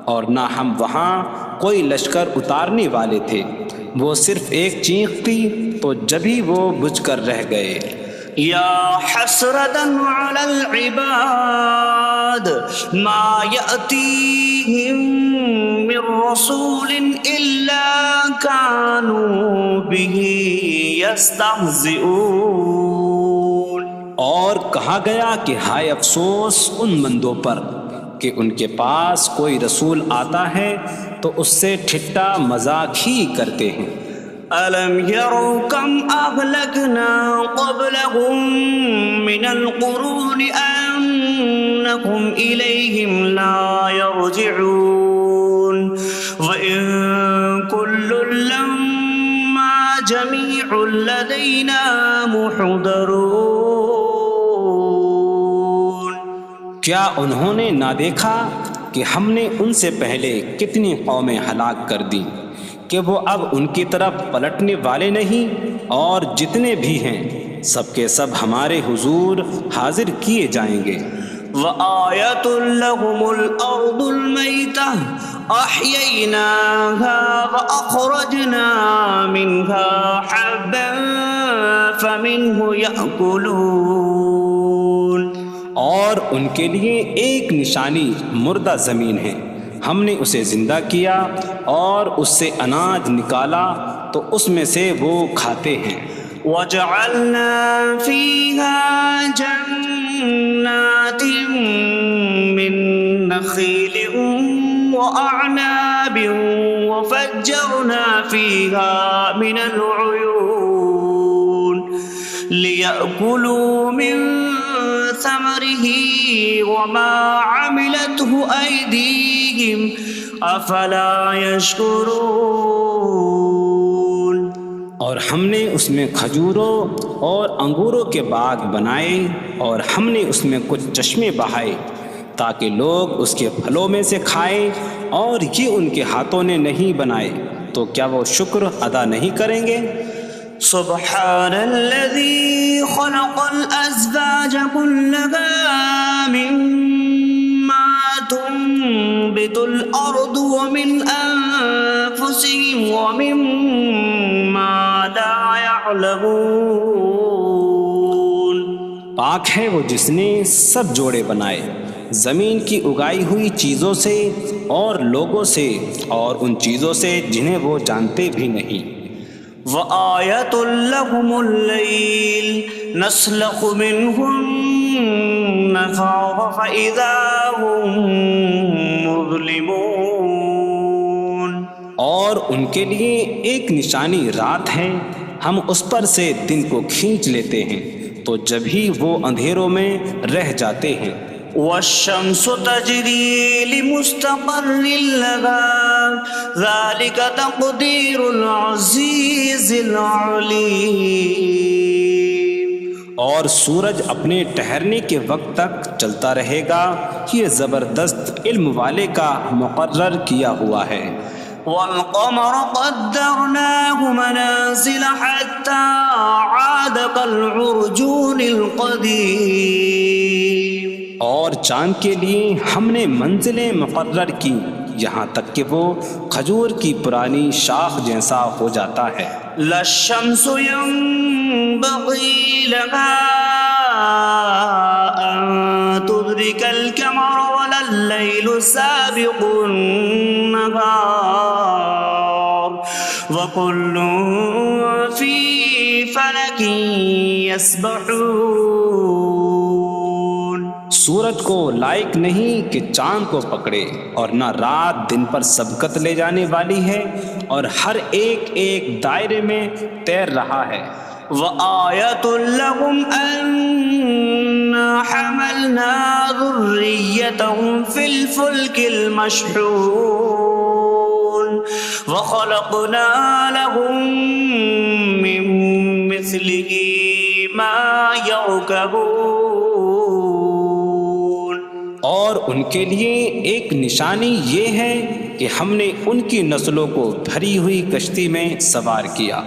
اور نہ ہم وہاں کوئی لشکر اتارنے والے تھے، وہ صرف ایک چیخ کی تو جبھی وہ بجھ کر رہ گئے۔ یا حسرتاً علی العباد ما یأتیہم من رسول الا کانوا بہ یستہزئون۔ اور کہا گیا کہ ہائے افسوس ان بندوں پر کہ ان کے پاس کوئی رسول آتا ہے تو اس سے ٹھٹا مذاق ہی کرتے ہیں۔ أَلَمْ يَرَوْا كَمْ أَهْلَكْنَا قَبْلَهُمْ مِنَ الْقُرُونِ أَنَّكُمْ إِلَيْهِمْ لَا يَرْجِعُونَ وَإِن كُلٌّ لَمَّا جَمِيعٌ لَدَيْنَا مُحْضَرُونَ۔ کیا انہوں نے نہ دیکھا کہ ہم نے ان سے پہلے کتنی قومیں ہلاک کر دیں کہ وہ اب ان کی طرف پلٹنے والے نہیں، اور جتنے بھی ہیں سب کے سب ہمارے حضور حاضر کیے جائیں گے۔ وَآیَةٌ لَهُمُ الْأَرْضُ الْمَيْتَةُ أَحْيَيْنَاهَا وَأَخْرَجْنَا مِنْهَا حَبًّا فَمِنْهُ يَأْكُلُونَ۔ اور ان کے لیے ایک نشانی مردہ زمین ہے، ہم نے اسے زندہ کیا اور اس سے اناج نکالا تو اس میں سے وہ کھاتے ہیں۔ وَجَعَلْنَا فِيهَا جَنَّاتٍ مِّن نَخِيلٍ وَأَعْنَابٍ وَفَجَّرْنَا فِيهَا مِنَ الْعُيُونِ لِيَأْكُلُوا مِن ثَمَرِهِ وَمَا عَمِلَتْهُ أَيْدِيهِمْ أَفَلَا يَشْكُرُونَ۔ اور ہم نے اس میں کھجوروں اور انگوروں کے باغ بنائے، اور ہم نے اس میں کچھ چشمے بہائے تاکہ لوگ اس کے پھلوں میں سے کھائیں، اور یہ ان کے ہاتھوں نے نہیں بنائے، تو کیا وہ شکر ادا نہیں کریں گے؟ سبحان الذي خلق الأزواج كلها مما تنبت الأرض ومن أنفسهم ومما لا يعلمون۔ پاک ہے وہ جس نے سب جوڑے بنائے زمین کی اگائی ہوئی چیزوں سے اور لوگوں سے، اور ان چیزوں سے جنہیں وہ جانتے بھی نہیں۔ وَآیَةٌ لَهُمُ اللَّيْلُ نَسْلَخُ مِنْهُ النَّهَارَ فَإِذَا هُمْ مُظْلِمُونَ۔ اور ان کے لیے ایک نشانی رات ہے، ہم اس پر سے دن کو کھینچ لیتے ہیں تو جب ہی وہ اندھیروں میں رہ جاتے ہیں۔ وَالشَّمْسُ تَجْرِي لِمُسْتَقَرٍّ لَهَا ذَلِكَ تَقْدِيرُ الْعَزِيزِ الْعَلِيمِ۔ اور سورج اپنے ٹھہرنے کے وقت تک چلتا رہے گا، یہ زبردست علم والے کا مقرر کیا ہوا ہے۔ وَالْقَمَرَ قَدَّرْنَاهُ مَنَازِلَ حَتَّى عَادَ كَالْعُرْجُونِ الْقَدِيمِ۔ اور چاند کے لیے ہم نے منزلیں مقرر کی یہاں تک کہ وہ کھجور کی پرانی شاخ جیسا ہو جاتا ہے۔ لا الشمس ينبغي لها أن تدرك القمر ولا الليل سابق النهار وكل في فلك يسبحون۔ سورج کو لائق نہیں کہ چاند کو پکڑے، اور نہ رات دن پر سبقت لے جانے والی ہے، اور ہر ایک ایک دائرے میں تیر رہا ہے۔ وَآیَةٌ لَهُمْ أَنَّا حملنا ذريتهم في الفلك المشحون وخلقنا لهم من مثله ما يركبون۔ اور ان کے لیے ایک نشانی یہ ہے کہ ہم نے ان کی نسلوں کو بھری ہوئی کشتی میں سوار کیا،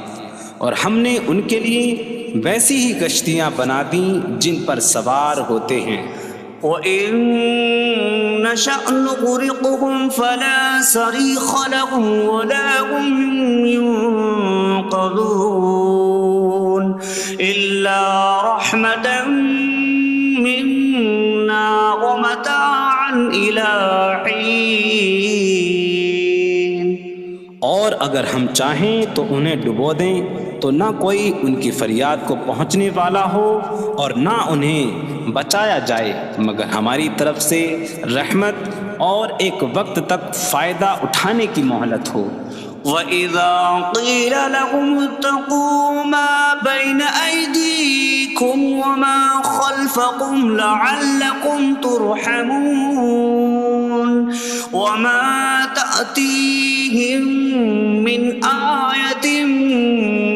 اور ہم نے ان کے لیے ویسی ہی کشتیاں بنا دیں جن پر سوار ہوتے ہیں۔ وَإِن نَّشَأْ نُغْرِقْهُمْ فَلَا صَرِيخَ لَهُمْ وَلَا هُمْ يُنقَذُونَ إِلَّا رَحْمَةً مِّنَّا وَمَتَاعًا إِلَىٰ حِينٍ۔ اور اگر ہم چاہیں تو انہیں ڈبو دیں تو نہ کوئی ان کی فریاد کو پہنچنے والا ہو اور نہ انہیں بچایا جائے مگر ہماری طرف سے رحمت اور ایک وقت تک فائدہ اٹھانے کی مہلت ہو۔ وَإِذَا قِيلَ لَهُمُ اتَّقُوا مَا بَيْنَ أَيْدِيكُمْ وَمَا خَلْفَكُمْ لَعَلَّكُمْ تُرْحَمُونَ وَمَا تَأْتِيهِم مِّنْ آيَةٍ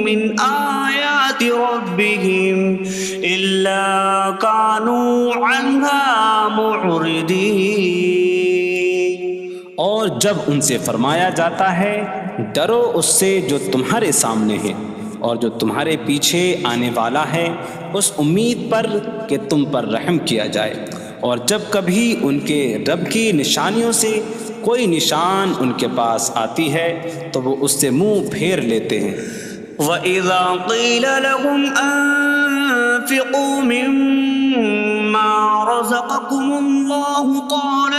مِّنْ آيَاتِ رَبِّهِمْ إِلَّا كَانُوا عَنْهَا مُعْرِضِينَ۔ اور جب ان سے فرمایا جاتا ہے ڈرو اس سے جو تمہارے سامنے ہے اور جو تمہارے پیچھے آنے والا ہے، اس امید پر کہ تم پر رحم کیا جائے، اور جب کبھی ان کے رب کی نشانیوں سے کوئی نشان ان کے پاس آتی ہے تو وہ اس سے منہ پھیر لیتے ہیں۔ وَإِذَا قِيلَ لَهُمْ أَنفِقُوا مِمَّا رَزَقَكُمُ اللَّهُ قَالَ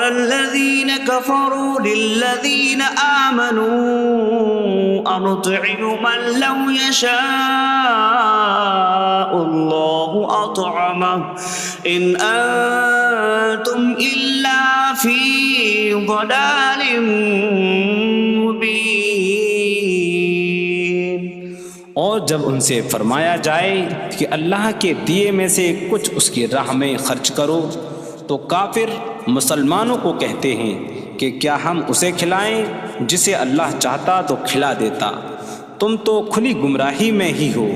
الَّذِينَ كَفَرُوا لِلَّذِينَ آمَنُوا أَنُطْعِمُ مَن لَّوْ يَشَاءُ اللَّهُ أَطْعَمَهُ إِنْ أَنتُمْ إِلَّا فِي ضَلَالٍ مُّبِينٍ۔ اور جب ان سے فرمایا جائے کہ اللہ کے دیے میں سے کچھ اس کی راہ میں خرچ کرو تو کافر مسلمانوں کو کہتے ہیں کہ کیا ہم اسے کھلائیں جسے اللہ چاہتا تو کھلا دیتا، تم تو کھلی گمراہی میں ہی ہو۔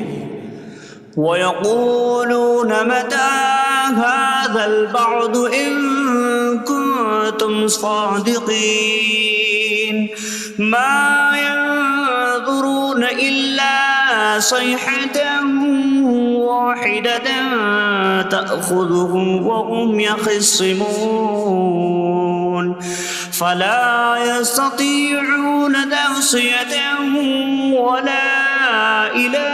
وَيَقُولُونَ مَتَىٰ هَٰذَا الْوَعْدُ إِن كُنتُمْ صَادِقِينَ مَا يَنظُرُونَ إِلَّا صَيْحَةً وَاحِدَةً تَأْخُذُهُمْ وَهُمْ يَخِصِّمُونَ فَلَا يَسْتَطِيعُونَ تَوْصِيَةً وَلَا إِلَىٰ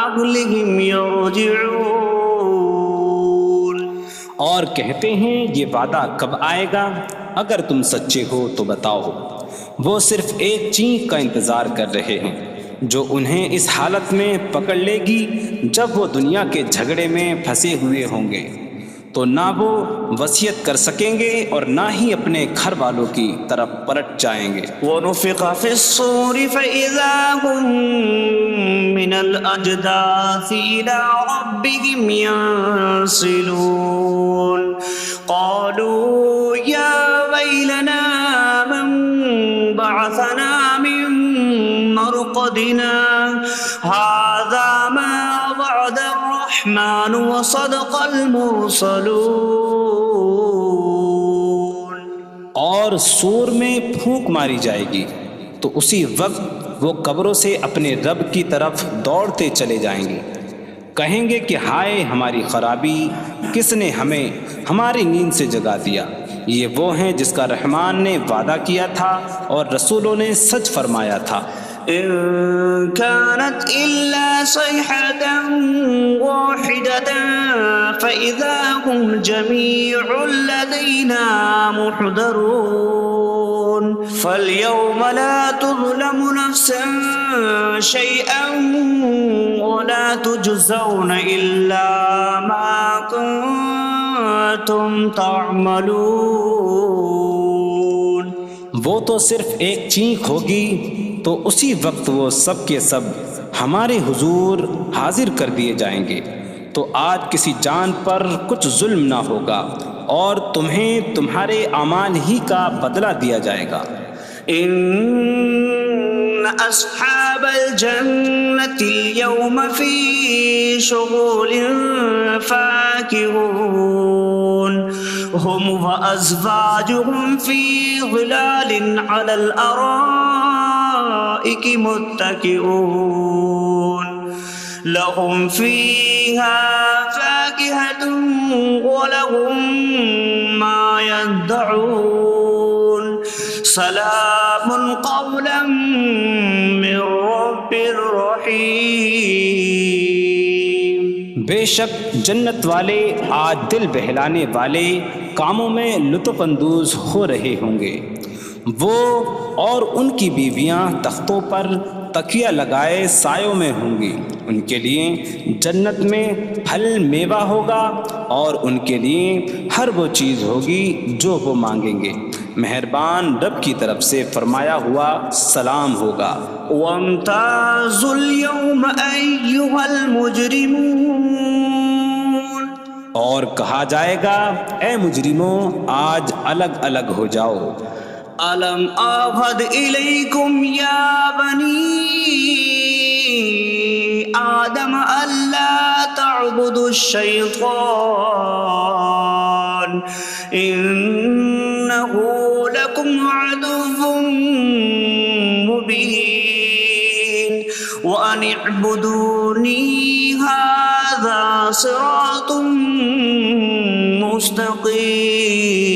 أَهْلِهِمْ يَرْجِعُونَ۔ اور کہتے ہیں یہ وعدہ کب آئے گا؟ اگر تم سچے ہو تو بتاؤ۔ وہ صرف ایک چینخ کا انتظار کر رہے ہیں جو انہیں اس حالت میں پکڑ لے گی جب وہ دنیا کے جھگڑے میں پھنسے ہوئے ہوں گے، تو نہ وہ وصیت کر سکیں گے اور نہ ہی اپنے گھر والوں کی طرف پلٹ جائیں گے۔ وَنُفِخَ فِي الصُّورِ فَإِذَا هُم مِّنَ الْأَجْدَاثِ إِلَىٰ رَبِّهِمْ يَنسِلُونَ قَالُوا يَا وَيْلَنَا مَن بَعَثَنَا مِن مَّرْقَدِنَا هَٰذَا مَا وَعَدَ الرَّحْمَٰنُ وَصَدَقَ الْمُرْسَلُونَ۔ اور سور میں پھونک ماری جائے گی تو اسی وقت وہ قبروں سے اپنے رب کی طرف دوڑتے چلے جائیں گے، کہیں گے کہ ہائے ہماری خرابی، کس نے ہمیں ہماری نیند سے جگا دیا۔ یہ وہ ہیں جس کا رحمان نے وعدہ کیا تھا اور رسولوں نے سچ فرمایا تھا۔ إن كانت إلا صيحة واحدة فإذا هم جميع لدينا محضرون فاليوم لا تظلم نفس شيئا ولا تجزون إلا ما كنتم تعملون۔ وہ تو صرف ایک چینخ ہوگی تو اسی وقت وہ سب کے سب ہمارے حضور حاضر کر دیے جائیں گے۔ تو آج کسی جان پر کچھ ظلم نہ ہوگا اور تمہیں تمہارے اعمال ہی کا بدلہ دیا جائے گا۔ إن أصحاب الجنة اليوم في شغل فاكهون هم وأزواجهم في ظلال على الأرائك متكئون لهم فيها فاكهة ولهم ما يدعون سلام قولا من رب رحیم۔ بے شک جنت والے آج دل بہلانے والے کاموں میں لطف اندوز ہو رہے ہوں گے۔ وہ اور ان کی بیویاں تختوں پر تکیہ لگائے سایوں میں ہوں گی۔ ان کے لیے جنت میں پھل میوہ ہوگا اور ان کے لیے ہر وہ چیز ہوگی جو وہ مانگیں گے۔ مہربان رب کی طرف سے فرمایا ہوا سلام ہوگا۔ وامتازوا اليوم أيها المجرمون، اور کہا جائے گا اے مجرموں آج الگ الگ ہو جاؤ۔ ألم أعهد إليكم يا بني آدم ألا تعبدوا الشيطان إنه لكم عدو مبين وأن اعبدوني هذا صراط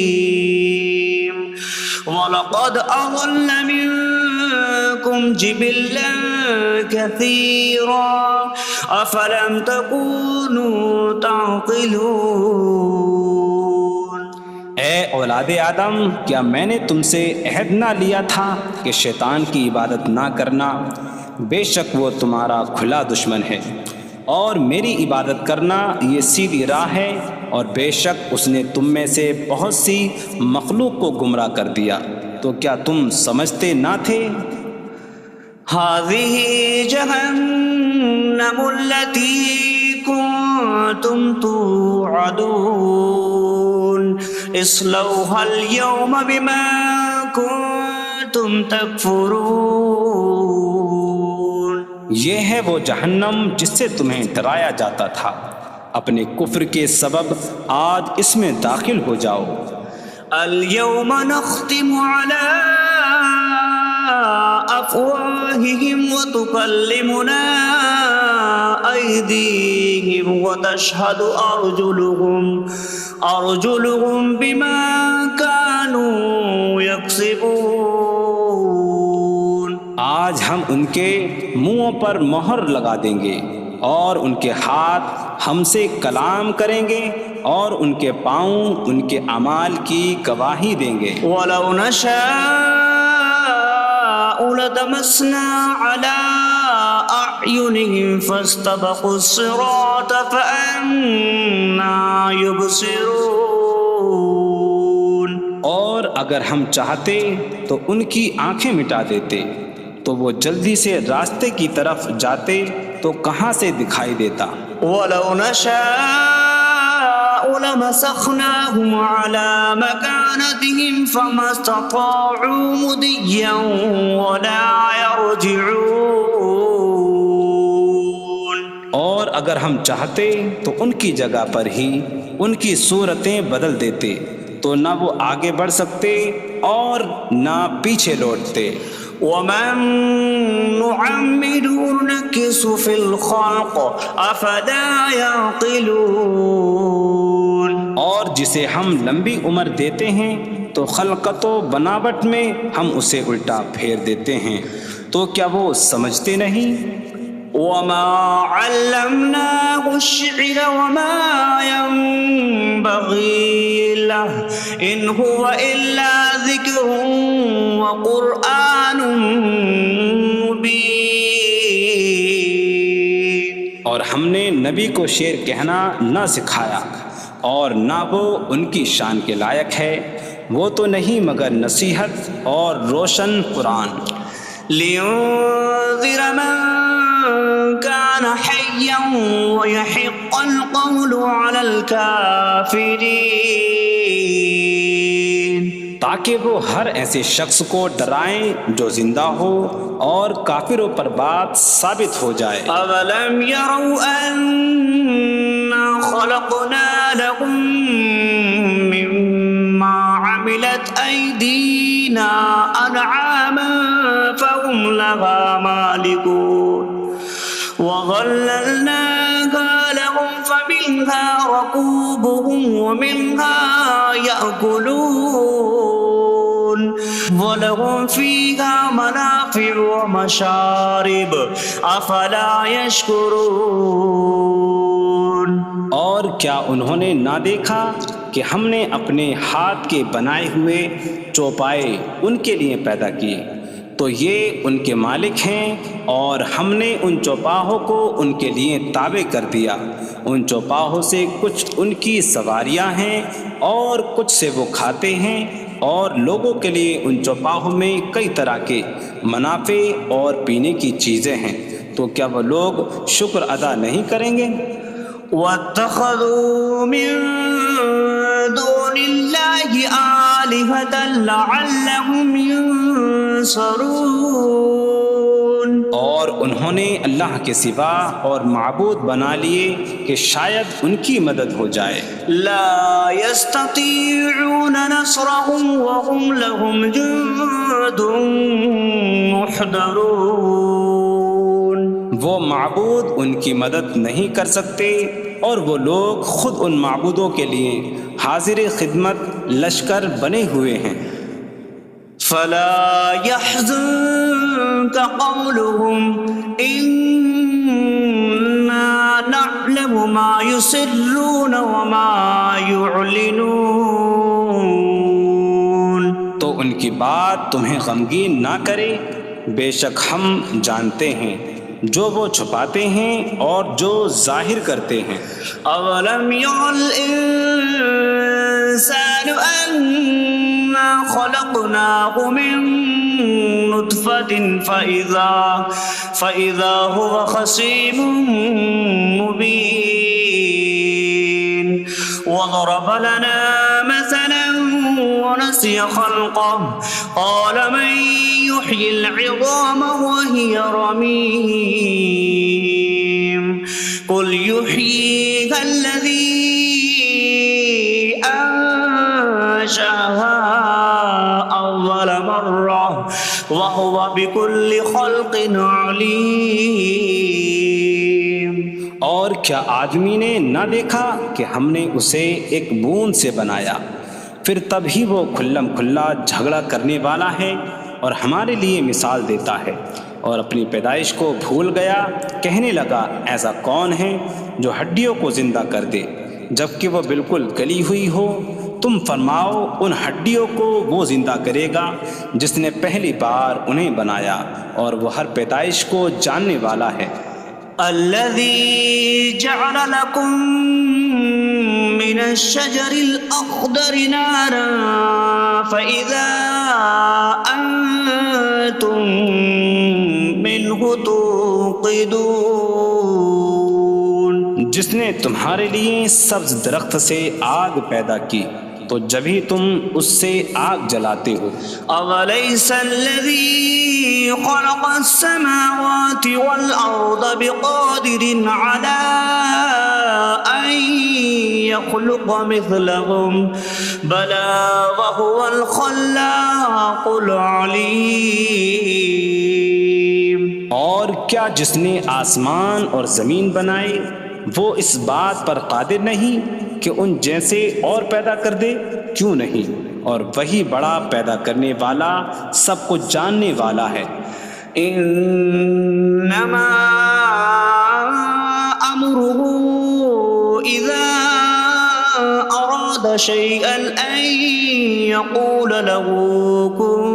مستقيم وَلَقَدْ أَضَلَّ مِنكُمْ جِبِلًّا كَثِيرًا أَفَلَمْ تَكُونُوا تَعْقِلُونَ۔ اے اولاد آدم، کیا میں نے تم سے عہد نہ لیا تھا کہ شیطان کی عبادت نہ کرنا؟ بے شک وہ تمہارا کھلا دشمن ہے، اور میری عبادت کرنا یہ سیدھی راہ ہے، اور بے شک اس نے تم میں سے بہت سی مخلوق کو گمراہ کر دیا، تو کیا تم سمجھتے نہ تھے؟ هذه جهنم التي كنتم توعدون اصلوها اليوم بما كنتم تكفرون۔ یہ ہے وہ جہنم جس سے تمہیں ڈرایا جاتا تھا، اپنے کفر کے سبب آج اس میں داخل ہو جاؤ۔ اليوم نختم على أفواههم وتكلمنا أيديهم وتشهد أرجلهم بما كانوا يكسبون۔ آج ہم ان کے منہوں پر مہر لگا دیں گے، اور ان کے ہاتھ ہم سے کلام کریں گے، اور ان کے پاؤں ان کے اعمال کی گواہی دیں گے۔ وَلَوْ نَشَاءُ لَطَمَسْنَا عَلَىٰ أَعْيُنِهِمْ فَاسْتَبَقُوا الصِّرَاطَ فَأَنَّىٰ يُبْصِرُونَ۔ اور اگر ہم چاہتے تو ان کی آنکھیں مٹا دیتے، تو وہ جلدی سے راستے کی طرف جاتے تو کہاں سے دکھائی دیتا۔ وَلَوْ نَشَاءُ لَمَسَخْنَاهُمْ عَلَىٰ مَكَانَتِهِمْ فَمَا اسْتَطَاعُوا مُضِيًّا وَلَا يَرْجِعُونَ۔ اور اگر ہم چاہتے تو ان کی جگہ پر ہی ان کی صورتیں بدل دیتے، تو نہ وہ آگے بڑھ سکتے اور نہ پیچھے لوٹتے۔ وَمَن نُّعَمِّرْهُ نُنَكِّسْهُ فِي الْخَلْقِ أَفَلَا يَعْقِلُونَ۔ اور جسے ہم لمبی عمر دیتے ہیں تو خلقت و بناوٹ میں ہم اسے الٹا پھیر دیتے ہیں، تو کیا وہ سمجھتے نہیں؟ وَمَا عَلَّمْنَاهُ الشِّعْرَ وَمَا يَنبَغِي لَهُ إِنْ هُوَ إِلَّا ذِكْرٌ وَقُرْآنٌ مُّبِينٌ۔ اور ہم نے نبی کو شعر کہنا نہ سکھایا، اور نہ وہ ان کی شان کے لائق ہے، وہ تو نہیں مگر نصیحت اور روشن قرآن۔ لينذر من كان حيا ويحق القول على الكافرين، تاکہ وہ ہر ایسے شخص کو ڈرائیں جو زندہ ہو اور کافروں پر بات ثابت ہو جائے۔ أولم يروا أنا خلقنا لهم مما عملت أيدينا أنعاما فهم لها مالكون وظللناها لهم فمنها ركوبهم ومنها يأكلون وَلَهُمْ فِيهَا مَنَافِعُ وَمَشَارِبُ أَفَلَا يَشْكُرُونَ۔ اور کیا انہوں نے نہ دیکھا کہ ہم نے اپنے ہاتھ کے بنائے ہوئے چوپائے ان کے لیے پیدا کیے، تو یہ ان کے مالک ہیں، اور ہم نے ان چوپاہوں کو ان کے لیے تابع کر دیا۔ ان چوپاہوں سے کچھ ان کی سواریاں ہیں اور کچھ سے وہ کھاتے ہیں، اور لوگوں کے لیے ان چوپاہوں میں کئی طرح کے منافع اور پینے کی چیزیں ہیں، تو کیا وہ لوگ شکر ادا نہیں کریں گے؟ وَاتَّخَذُوا مِن دُونِ اللَّهِ آلِهَةً لَعَلَّهُمْ يُنصَرُونَ، اور انہوں نے اللہ کے سوا اور معبود بنا لیے کہ شاید ان کی مدد ہو جائے۔ لا يستطيعون نصرهم وهم لهم جند محضرون، وہ معبود ان کی مدد نہیں کر سکتے، اور وہ لوگ خود ان معبودوں کے لیے حاضر خدمت لشکر بنے ہوئے ہیں۔ فلا يحزنك قولهم إنا نعلم ما يسرون وما يعلنون، تو ان کی بات تمہیں غمگین نہ کرے، بے شک ہم جانتے ہیں جو وہ چھپاتے ہیں اور جو ظاہر کرتے ہیں۔ أولم ير الإنسان أنا خلقناه من نطفة فإذا هو خصيم مبين وضرب لنا مثلا ونسي خلقه قال من يحيي العظام وهي رميم قل يحييها الذي أنشأها أول مرة وهو بكل خلق عليم۔ اور کیا آدمی نے نہ دیکھا کہ ہم نے اسے ایک بوند سے بنایا، پھر تب ہی وہ کھلم کھلا جھگڑا کرنے والا ہے اور ہمارے لیے مثال دیتا ہے، اور اپنی پیدائش کو بھول گیا، کہنے لگا ایسا کون ہے جو ہڈیوں کو زندہ کر دے جبکہ وہ بالکل گلی ہوئی ہو؟ تم فرماؤ ان ہڈیوں کو وہ زندہ کرے گا جس نے پہلی بار انہیں بنایا، اور وہ ہر پیدائش کو جاننے والا ہے۔ الذي جعل لكم من الشجر الأخضر نارا فإذا أنتم منه توقدون، جس نے تمہارے لیے سبز درخت سے آگ پیدا کی تو جبھی تم اس سے آگ جلاتے ہو۔ أوليس الذي خلق السماوات والأرض بقادر على أن يخلق مثلهم بلى وهو الخلاق العليم۔ اور کیا جس نے آسمان اور زمین بنائے وہ اس بات پر قادر نہیں کہ ان جیسے اور پیدا کر دے؟ کیوں نہیں، اور وہی بڑا پیدا کرنے والا، سب کچھ جاننے والا ہے۔ انما امره اذا اراد شيئا ان يقول له كن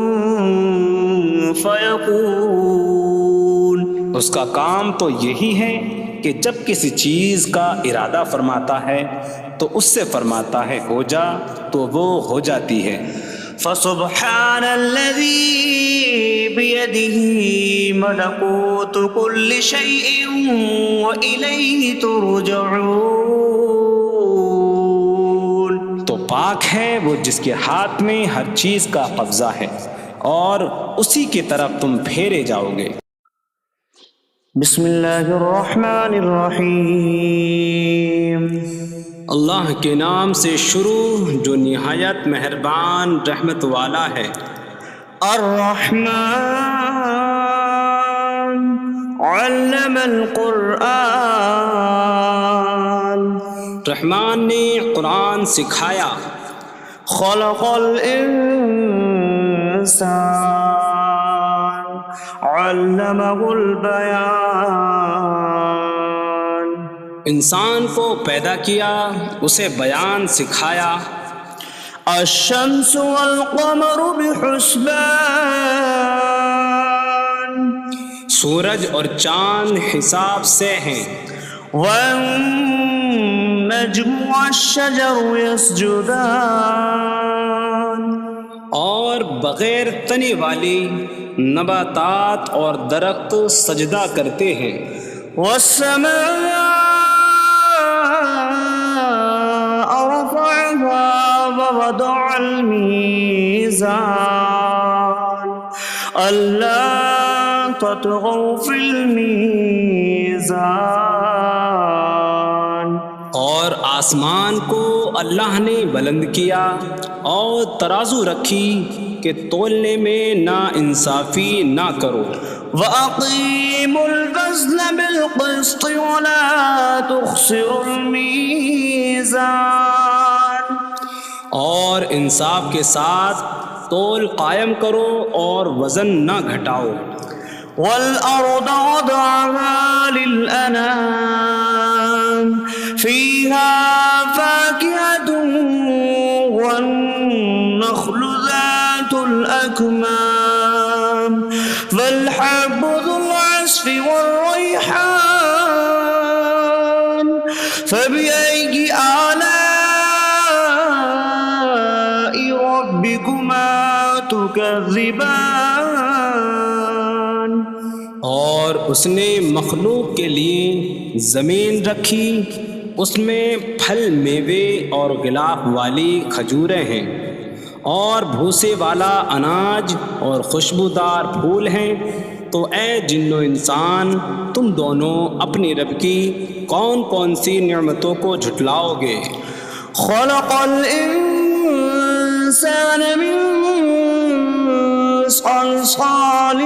فيكون، اس کا کام تو یہی ہے کہ جب کسی چیز کا ارادہ فرماتا ہے تو اس سے فرماتا ہے ہو جا، تو وہ ہو جاتی ہے۔ فسبحان الذي بيده ملكوت كل شيء وإليه ترجعون. تو پاک ہے وہ جس کے ہاتھ میں ہر چیز کا قبضہ ہے اور اسی کی طرف تم پھیرے جاؤ گے. بسم اللہ الرحمن الرحیم. اللہ کے نام سے شروع جو نہایت مہربان رحمت والا ہے. الرحمن علم القرآن. رحمان نے قرآن سکھایا. خلق الانسان علمہ البیان. انسان کو پیدا کیا اسے بیان سکھایا. الشمس والقمر بحسبان. سورج اور چاند حساب سے ہیں. والنجم والشجر يسجدان. اور بغیر تنے والی نباتات اور درخت سجدہ کرتے ہیں. والسماء رفعها ووضع الميزان ألا تطغوا في الميزان. اور آسمان کو اللہ نے بلند کیا اور ترازو رکھی کہ تولنے میں نا انصافی نہ کرو. وَأَقِيمُوا الْوَزْنَ بِالْقِسْطِ وَلَا تُخْسِرُوا الْمِيزَانَ. اور انصاف کے ساتھ تول قائم کرو اور وزن نہ گھٹاؤ. وَالْأَرْضَ وَضَعَهَا لِلْأَنَامِ فِيهَا فَاكِهَةٌ وَالنَّخْلُ ذَاتُ الْأَكْمَامِ وَالْحَبُّ ذُو الْعَصْفِ وَالرَّيْحَانُ فَبِأَيِّ آلَاءِ رَبِّكُمَا تُكَذِّبَانِ. اور اس نے مخلوق کے لیے زمین رکھی، اس میں پھل میوے اور غلاف والی کھجوریں ہیں اور بھوسے والا اناج اور خوشبودار پھول ہیں. تو اے جن و انسان تم دونوں اپنی رب کی کون کون سی نعمتوں کو جھٹلاؤ گے. خلق الانسان من صلصال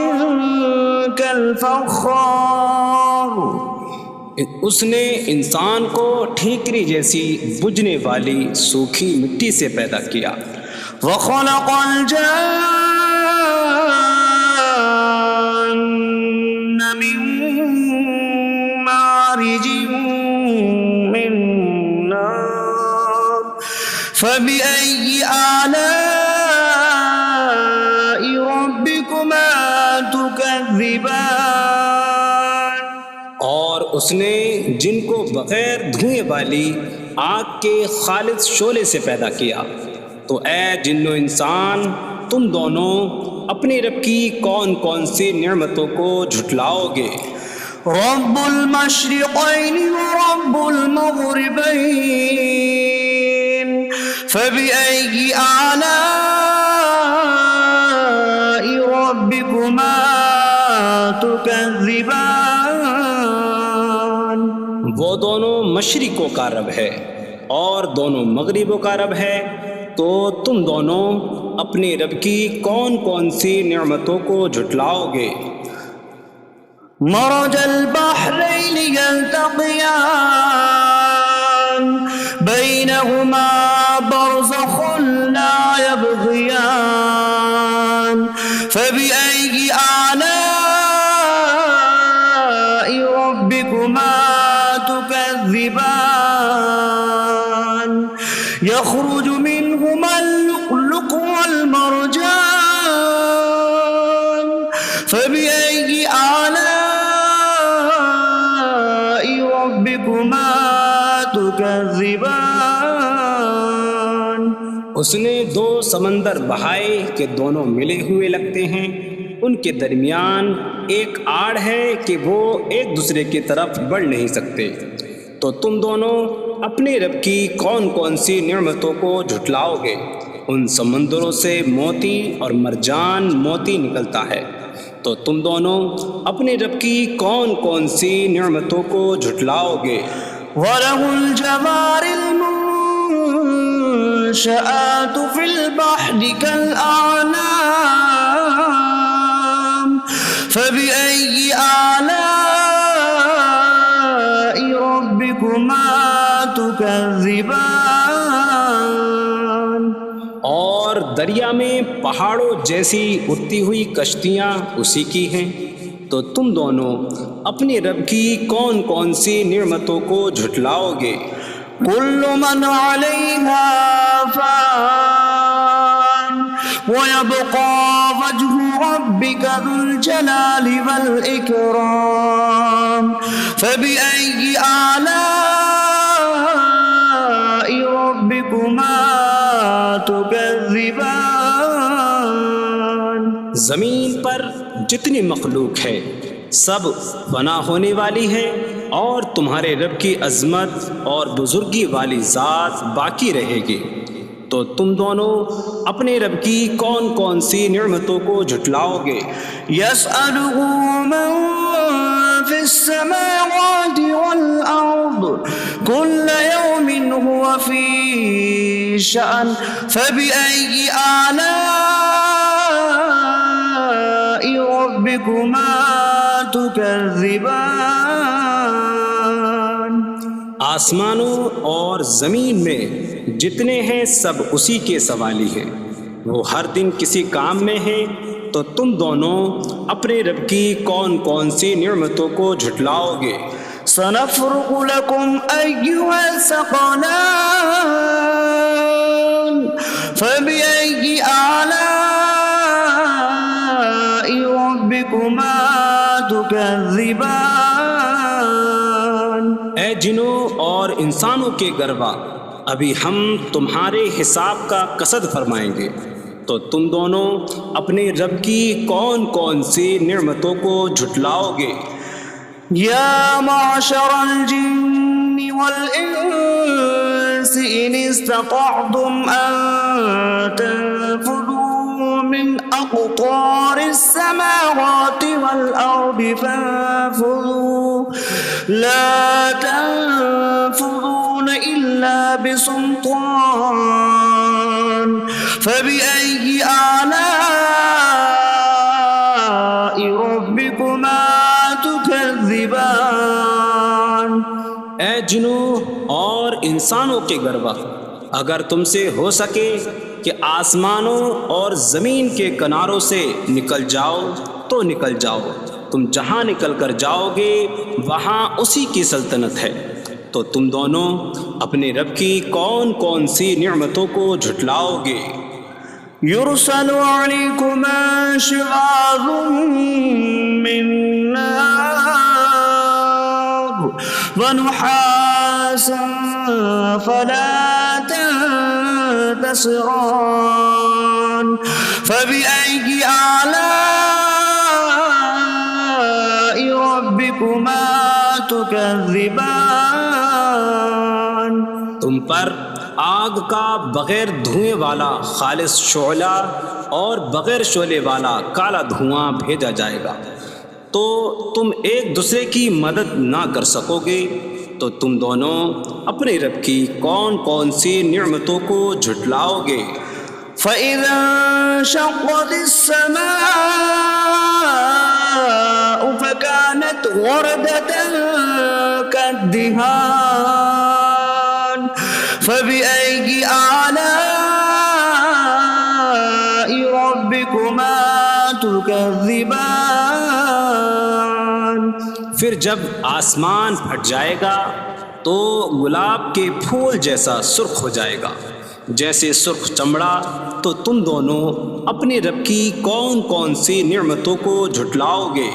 کالفخار. اس نے انسان کو ٹھیکری جیسی بجھنے والی سوکھی مٹی سے پیدا کیا. وخلق الجان من مارج من نار فبأي آلاء ربكما تكذبان. اور اس نے جن کو بغیر دھوئیں والی آگ کے خالص شعلے سے پیدا کیا. تو اے جن و انسان تم دونوں اپنی رب کی کون کون سی نعمتوں کو جھٹلاؤ گے. رب المشرقین ورب المغربین فبأي آلاء ربكما تكذبان. وہ دونوں مشرقوں کا رب ہے اور دونوں مغربوں کا رب ہے. تو تم دونوں اپنی رب کی کون کون سی نعمتوں کو جھٹلاؤ گے. مرج البحرین یلتقیان بینہما برزخ لا یبغیان فبأي آلاء ربكما تكذبان. يخرج منهما اللؤلؤ والمرجان فبأي آلاء ربكما تكذبان. اس نے دو سمندر بہائے کہ دونوں ملے ہوئے لگتے ہیں، ان کے درمیان ایک آڑ ہے کہ وہ ایک دوسرے کی طرف بڑھ نہیں سکتے، تو تم دونوں اپنے رب کی کون کون سی نعمتوں کو جھٹلاؤ گے؟ ان سمندروں سے موتی اور مرجان موتی نکلتا ہے، تو تم دونوں اپنے رب کی کون کون سی نعمتوں کو جھٹلاؤ گے؟ وَلَهُ الْجَوَارِ الْمُنشَآتُ فِي الْبَحْرِ كَالْأَعْلَامِ فَبِأَيِّ آلَاءِ رَبِّكُمَا تُكَذِّبَانِ۔ اور دریا میں پہاڑوں جیسی اڑتی ہوئی کشتیاں اسی کی ہیں، تو تم دونوں اپنے رب کی کون کون سی نعمتوں کو جھٹلاؤ گے؟ كُلُّ مَنْ عَلَيْهَا فَانٍ وَيَبْقَى وَجْهُ رَبِّكَ ذُو الْجَلَالِ وَالْإِكْرَامِ فَبِأَيِّ آلَاءِ رَبِّكُمَا تُكَذِّبَانِ۔ زمین پر جتنی مخلوق ہے سب فنا ہونے والی ہے، اور تمہارے رب کی عظمت اور بزرگی والی ذات باقی رہے گی، تو تم دونوں اپنے رب کی کون کون سی نعمتوں کو جھٹلاؤ گے؟ يَسْأَلُهُ مَن فِي السَّمَاوَاتِ وَالْأَرْضِ كُلَّ يَوْمٍ هُوَ فِي شَأْنٍ فَبِأَيِّ آلَاءِ رَبِّكُمَا تُكَذِّبَانِ۔ آسمانوں اور زمین میں جتنے ہیں سب اسی کے سوالی ہیں، وہ ہر دن کسی کام میں ہیں، تو تم دونوں اپنے رب کی کون کون سی نعمتوں کو جھٹلاؤ گے؟ سَنَفْرُغُ لَكُمْ أَيُّهَ الثَّقَلَانِ فَبِأَيِّ آلَاءِ رَبِّكُمَا تُكَذِّبَانِ۔ اے جنوں اور انسانوں کے گروہ، ابھی ہم تمہارے حساب کا قصد فرمائیں گے، تو تم دونوں اپنے رب کی کون کون سی نعمتوں کو جھٹلاؤ گے؟ يَا مَعْشَرَ الْجِنِّ وَالْإِنسِ إِنِ اسْتَطَعْتُمْ أَن تَنفُذُوا مِنْ أَقْطَارِ السَّمَاوَاتِ وَالْأَرْضِ فَانفُذُوا لَا تَنفُذُونَ إِلَّا بِسُلْطَانٍ فَبِأَيِّ آلَاءِ رَبِّكُمَا تُكَذِّبَانِ۔ اے جنوں اور انسانوں کے گروہ، اگر تم سے ہو سکے کہ آسمانوں اور زمین کے کناروں سے نکل جاؤ تو نکل جاؤ، تم جہاں نکل کر جاؤ گے وہاں اسی کی سلطنت ہے، تو تم دونوں اپنے رب کی کون کون سی نعمتوں کو جھٹلاؤ گے؟ يُرْسَلُ عَلَيْكُمَا شِوَاظٌ مِّن نَّارٍ وَنُحَاسٌ فَلَا تَنتَصِرَانِ فَبِأَيِّ آلَاءِ رَبِّكُمَا تُكَذِّبَانِ۔ تم پر آگ کا بغیر دھوئیں والا خالص شعلہ اور بغیر شعلے والا کالا دھواں بھیجا جائے گا، تو تم ایک دوسرے کی مدد نہ کر سکو گے، تو تم دونوں اپنے رب کی کون کون سی نعمتوں کو جھٹلاؤ گے؟ فَإِذَا انشَقَّتِ السَّمَاءُ فَكَانَتْ وَرْدَةً كَالدِّهَانِ فَبِأَيِّ آلَاءِ رَبِّكُمَا تُكَذِّبَانِ۔ پھر جب آسمان پھٹ جائے گا تو گلاب کے پھول جیسا سرخ ہو جائے گا، جیسے سرخ چمڑا، تو تم دونوں اپنے رب کی کون کون سی نعمتوں کو جھٹلاؤ گے؟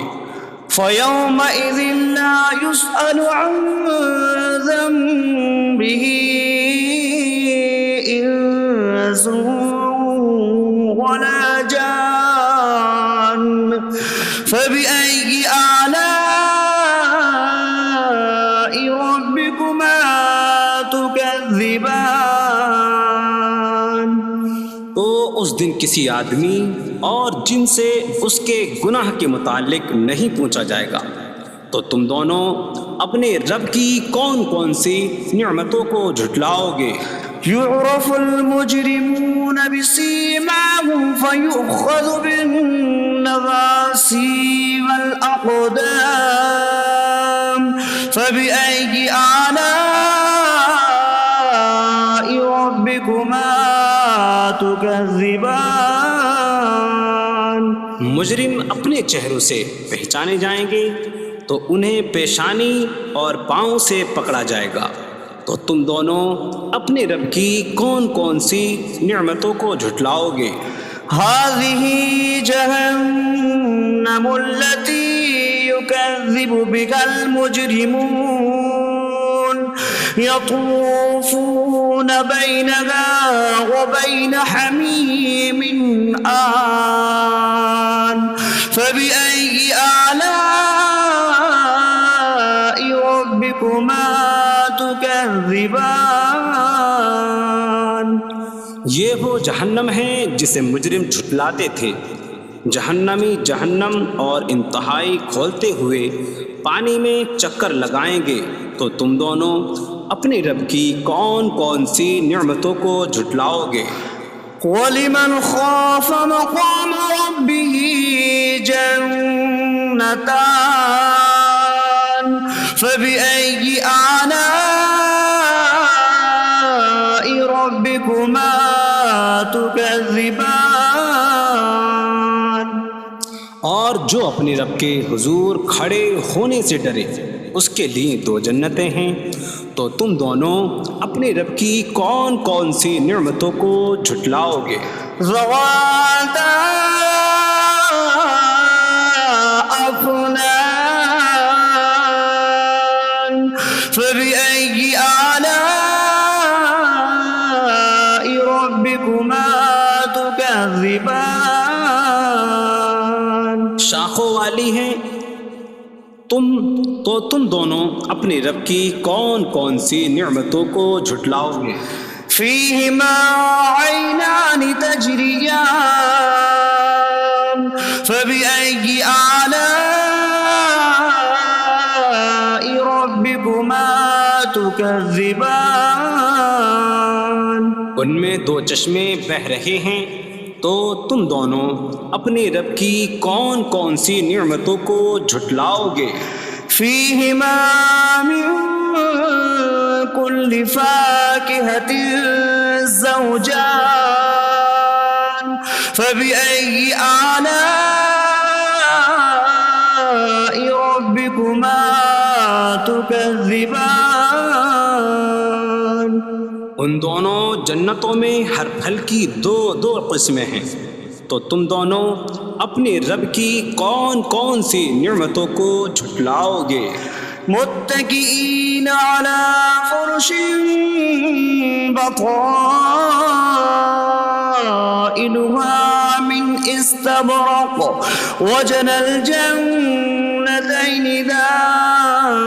فَيَوْمَئِذٍ لَا يُسْأَلُ عَن ذَنبِهِ إنس ولا جان فبأي آلاء ربكما تكذبان. تو اس دن کسی آدمی اور جن سے اس کے گناہ کے متعلق نہیں پوچھا جائے گا. تو تم دونوں اپنے رب کی کون کون سی نعمتوں کو جھٹلاؤ گے؟ يعرف المجرمون بسيماهم فيؤخذ بالنواصي والأقدام فبأي آلاء ربكما تكذبان. مجرم اپنے چہروں سے پہچانے جائیں گے تو انہیں پیشانی اور پاؤں سے پکڑا جائے گا. تو تم دونوں اپنے رب کی کون کون سی نعمتوں کو جھٹلاؤ گے؟ هذه جهنم التي يكذب بها المجرمون يطوفون بينها وبين حميم آن فبأي آلاء ربكما تكذبان. یہ وہ جہنم ہے جسے مجرم جھٹلاتے تھے. جہنمی جہنم اور انتہائی کھولتے ہوئے پانی میں چکر لگائیں گے. تو تم دونوں اپنے رب کی کون کون سی نعمتوں کو جھٹلاؤ گے؟ وَلِمَنْ خَافَ مَقَامَ رَبِّهِ جَنَّتَانِ فَبِأَيِّ آلَاءِ رَبِّكُمَا تُكَذِّبَانِ. اور جو اپنے رب کے حضور کھڑے ہونے سے ڈرے اس کے لیے 2 جنتیں ہیں. تو تم دونوں اپنے رب کی کون کون سی نعمتوں کو جھٹلاؤ گے؟ ذواتا أفنان فبأي آلاء ربكما تكذبان. شاخوں والی ہیں. تم دونوں اپنے رب کی کون کون سی نعمتوں کو جھٹلاؤ گے؟ فيهما عينان تجريان فبأي آلاء ربكما تكذبان. ان میں 2 چشمے بہہ رہے ہیں. تو تم دونوں اپنے رب کی کون کون سی نعمتوں کو جھٹلاؤ گے؟ فيهما من كل فاكهة زوجان فبأي آلاء ربكما تكذبان. ان دونوں جنتوں میں ہر پھل کی 2 قسمیں ہیں. تو تم دونوں اپنے رب کی کون کون سی نعمتوں کو جھٹلاؤ گے؟ متكئين على فرش بطائنها من استبرق وجنى الجنتين دان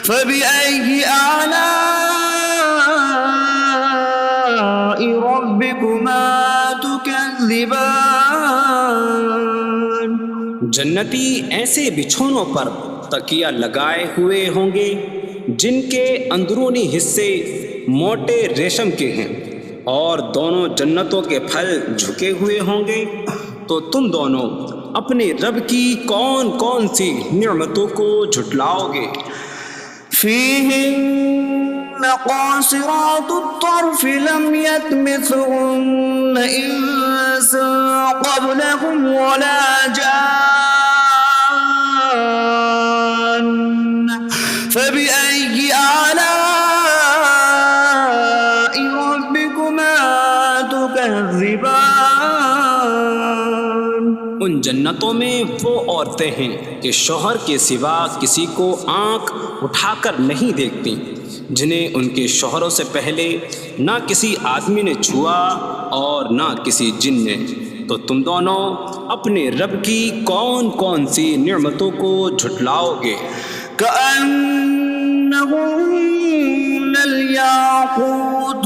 فبأي آلاء ربكما تكذبان. جنتی ایسے بچھونوں پر تکیہ لگائے ہوئے ہوں گے جن کے اندرونی حصے موٹے ریشم کے ہیں اور دونوں جنتوں کے پھل جھکے ہوئے ہوں گے. تو تم دونوں اپنے رب کی کون کون سی نعمتوں کو جھٹلاؤ گے؟ فيهن قاصرات الطرف لم يطمثهن إنس قبلهم ولا جان فبأي آلاء ربكما تكذبان. ان جنتوں میں وہ عورتیں ہیں کہ شوہر کے سوا کسی کو آنکھ اٹھا کر نہیں دیکھتی. جنہیں ان کے شوہروں سے پہلے نہ کسی آدمی نے چھوا اور نہ کسی جن نے، تو تم دونوں اپنے رب کی کون کون سی نعمتوں کو جھٹلاؤ گے؟ كأنهن الياقوت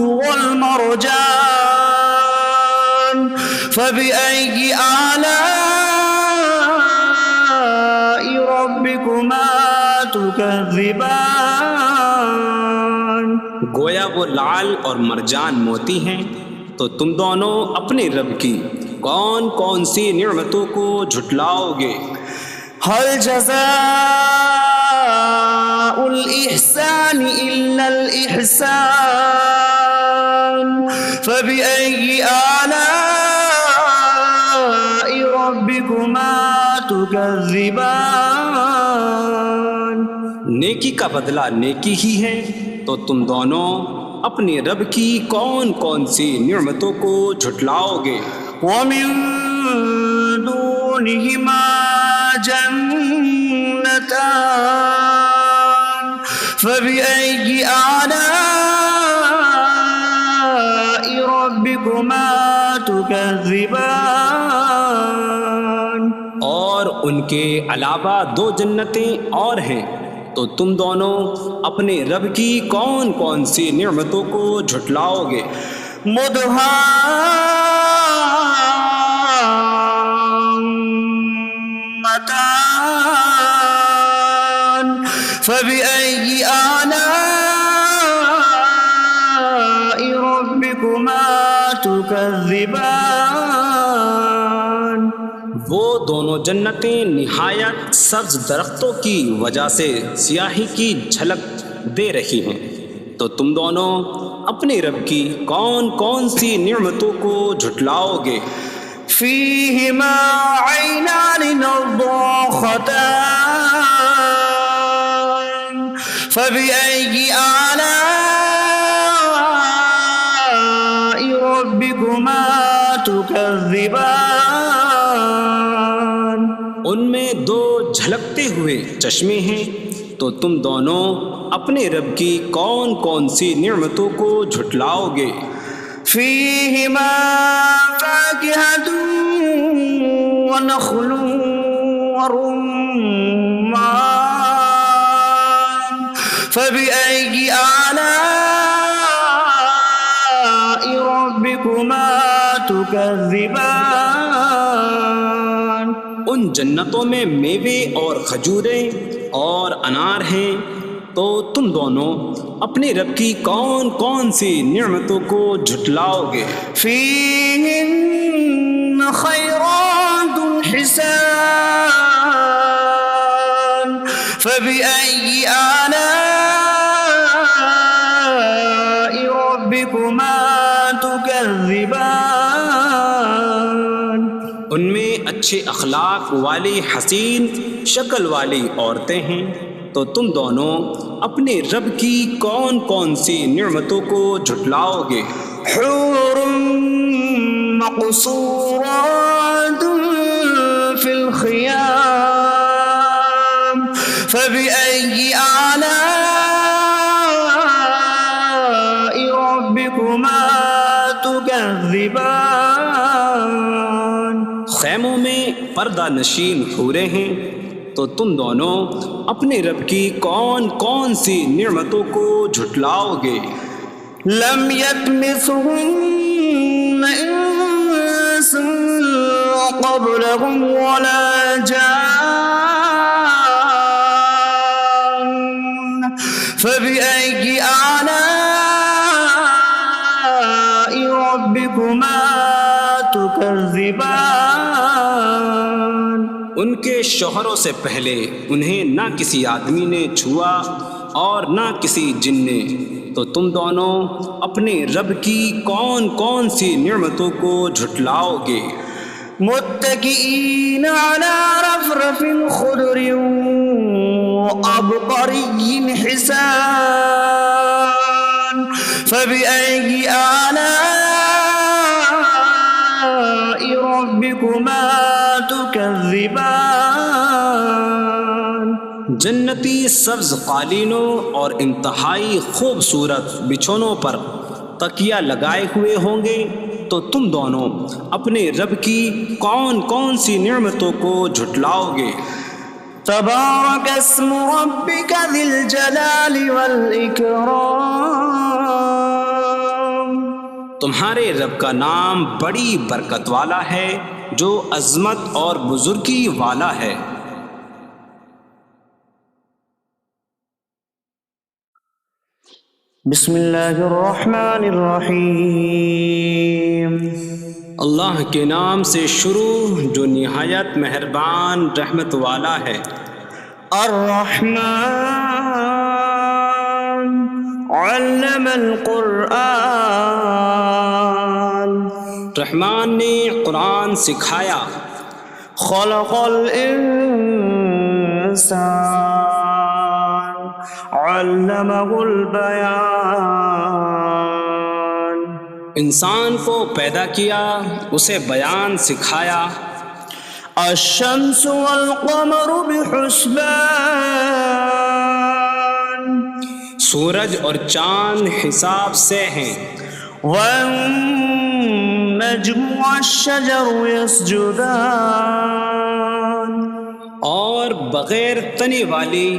والمرجان فبأي آلاء ربكما تكذبان؟ گویا وہ لعل اور مرجان موتی ہیں، تو تم دونوں اپنے رب کی کون کون سی نعمتوں کو جھٹلاؤ گے؟ هل جزاء الإحسان إلا الإحسان فبأي آلاء ربكما تكذبان؟ نیکی کا بدلہ نیکی ہی ہے، تو تم دونوں اپنے رب کی کون کون سی نعمتوں کو جھٹلاؤ گے؟ ومن دونهما جنتان فبأي آلاء ربكما تكذبان؟ اور ان کے علاوہ دو جنتیں اور ہیں، تو تم دونوں اپنے رب کی کون کون سی نعمتوں کو جھٹلاؤ گے؟ مدهامتان فبأي آلاء ربكما تكذبان؟ وہ دونوں جنتیں نہایت سبز درختوں کی وجہ سے سیاہی کی جھلک دے رہی ہیں، تو تم دونوں اپنے رب کی کون کون سی نعمتوں کو جھٹلاؤ گے؟ فيهما عينان نضاختان فبأي آلاء ربكما تكذبان؟ ان میں دو جھلکتے ہوئے چشمے ہیں، تو تم دونوں اپنے رب کی کون کون سی نعمتوں کو جھٹلاؤ گے؟ فيهما فاكهة ونخل ورمان فبأي آلاء ربكما تكذبان؟ ان جنتوں میں میوے اور کھجوریں اور انار ہیں، تو تم دونوں اپنے رب کی کون کون سی نعمتوں کو جھٹلاؤ گے؟ فيهن خيرات حسان فبأي آلاء ربكما تكذبان؟ ان میں اچھے اخلاق والی حسین شکل والی عورتیں ہیں، تو تم دونوں اپنے رب کی کون کون سی نعمتوں کو جھٹلاؤ گے؟ حور مقصورات في الخيام فبأي آلاء ربكما تكذبان؟ خیموں میں پردہ نشین حوریں ہیں، تو تم دونوں اپنے رب کی کون کون سی نعمتوں کو جھٹلاؤ گے؟ لم يطمثهن انس قبلهم ولا جان فبأي آلاء ربكما تكذبان؟ ان کے شوہروں سے پہلے انہیں نہ کسی آدمی نے چھوا اور نہ کسی جن نے، تو تم دونوں اپنے رب کی کون کون سی نعمتوں کو جھٹلاؤ گے؟ متكئين على رفرف خضر وعبقري حسان فبأي آلاء ربكما تكذبان؟ جنتی سبز قالینوں اور انتہائی خوبصورت بچھونوں پر تکیہ لگائے ہوئے ہوں گے، تو تم دونوں اپنے رب کی کون کون سی نعمتوں کو جھٹلاؤ گے؟ تبارک اسم ربک ذی الجلال والاکرام، تمہارے رب کا نام بڑی برکت والا ہے جو عظمت اور بزرگی والا ہے۔ بسم اللہ الرحمن الرحیم، اللہ کے نام سے شروع جو نہایت مہربان رحمت والا ہے۔ الرحمن علم القرآن، رحمان نے قرآن سکھایا۔ خلق الانسان علمہ البیان، انسان کو پیدا کیا، اسے بیان سکھایا۔ الشمس والقمر بحسبان، سورج اور چاند حساب سے ہیں۔ والنجم والشجر يسجدان، اور بغیر تنے والی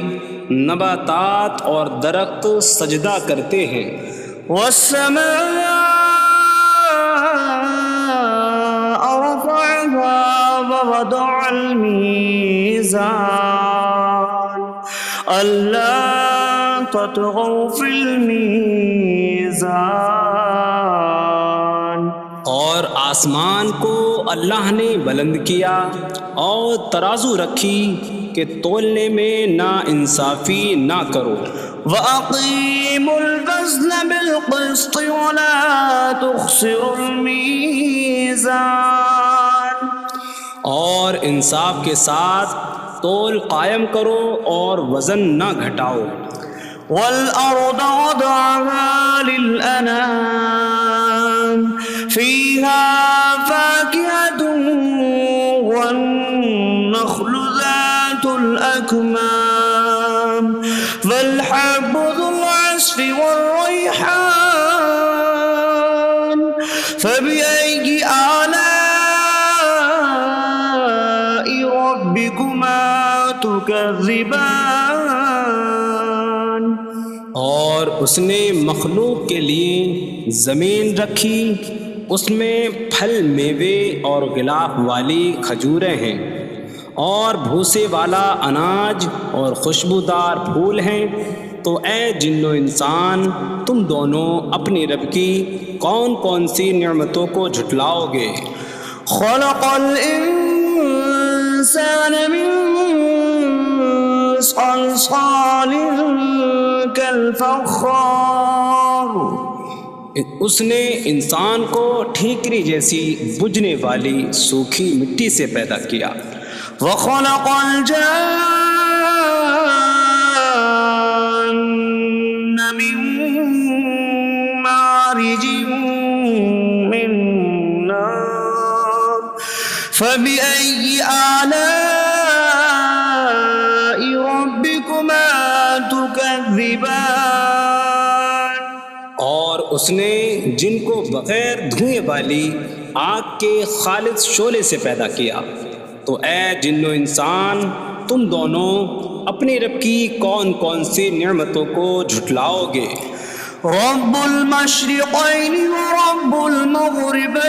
نباتات اور درخت سجدہ کرتے ہیں۔ والسماء رفعها ووضع الميزان ألا تطغوا في الميزان، اور آسمان کو اللہ نے بلند کیا اور ترازو رکھی کہ تولنے میں نا انصافی نہ کرو۔ وَأَقِيمُوا الْوَزْنَ بِالْقِسْطِ وَلَا تُخْسِرُوا الْمِيزَانَ، اور انصاف کے ساتھ تول قائم کرو اور وزن نہ گھٹاؤ۔ وَالْأَرْضَ وَضَعَهَا لِلْأَنَامِ فِيهَا فَاكِهَةٌ وَالنَّخْلُ ذَاتُ الْأَكْمَامِ وَالْحَبُّ ذُو الْعَصْفِ وَالرَّيْحَانُ فَبِأَيِّ آلَاءِ رَبِّكُمَا تُكَذِّبَانِ، اور اس نے مخلوق کے لیے زمین رکھی، اس میں پھل میوے اور غلاف والی کھجوریں ہیں، اور بھوسے والا اناج اور خوشبودار پھول ہیں۔ تو اے جن و انسان، تم دونوں اپنی رب کی کون کون سی نعمتوں کو جھٹلاؤ گے؟ خلق الانسان من صلصال کالفخار، اس نے انسان کو ٹھیکری جیسی بجھنے والی سوکھی مٹی سے پیدا کیا۔ وخلق الجان من مارج من نار فبأي آلاء ربكما تكذبان، اور اس نے جن کو بغیر دھوئیں والی آگ کے خالص شعلے سے پیدا کیا۔ تو اے جن و انسان، تم دونوں اپنے رب کی کون کون سی نعمتوں کو جھٹلاؤ گے؟ رب المشرقین ورب المغربین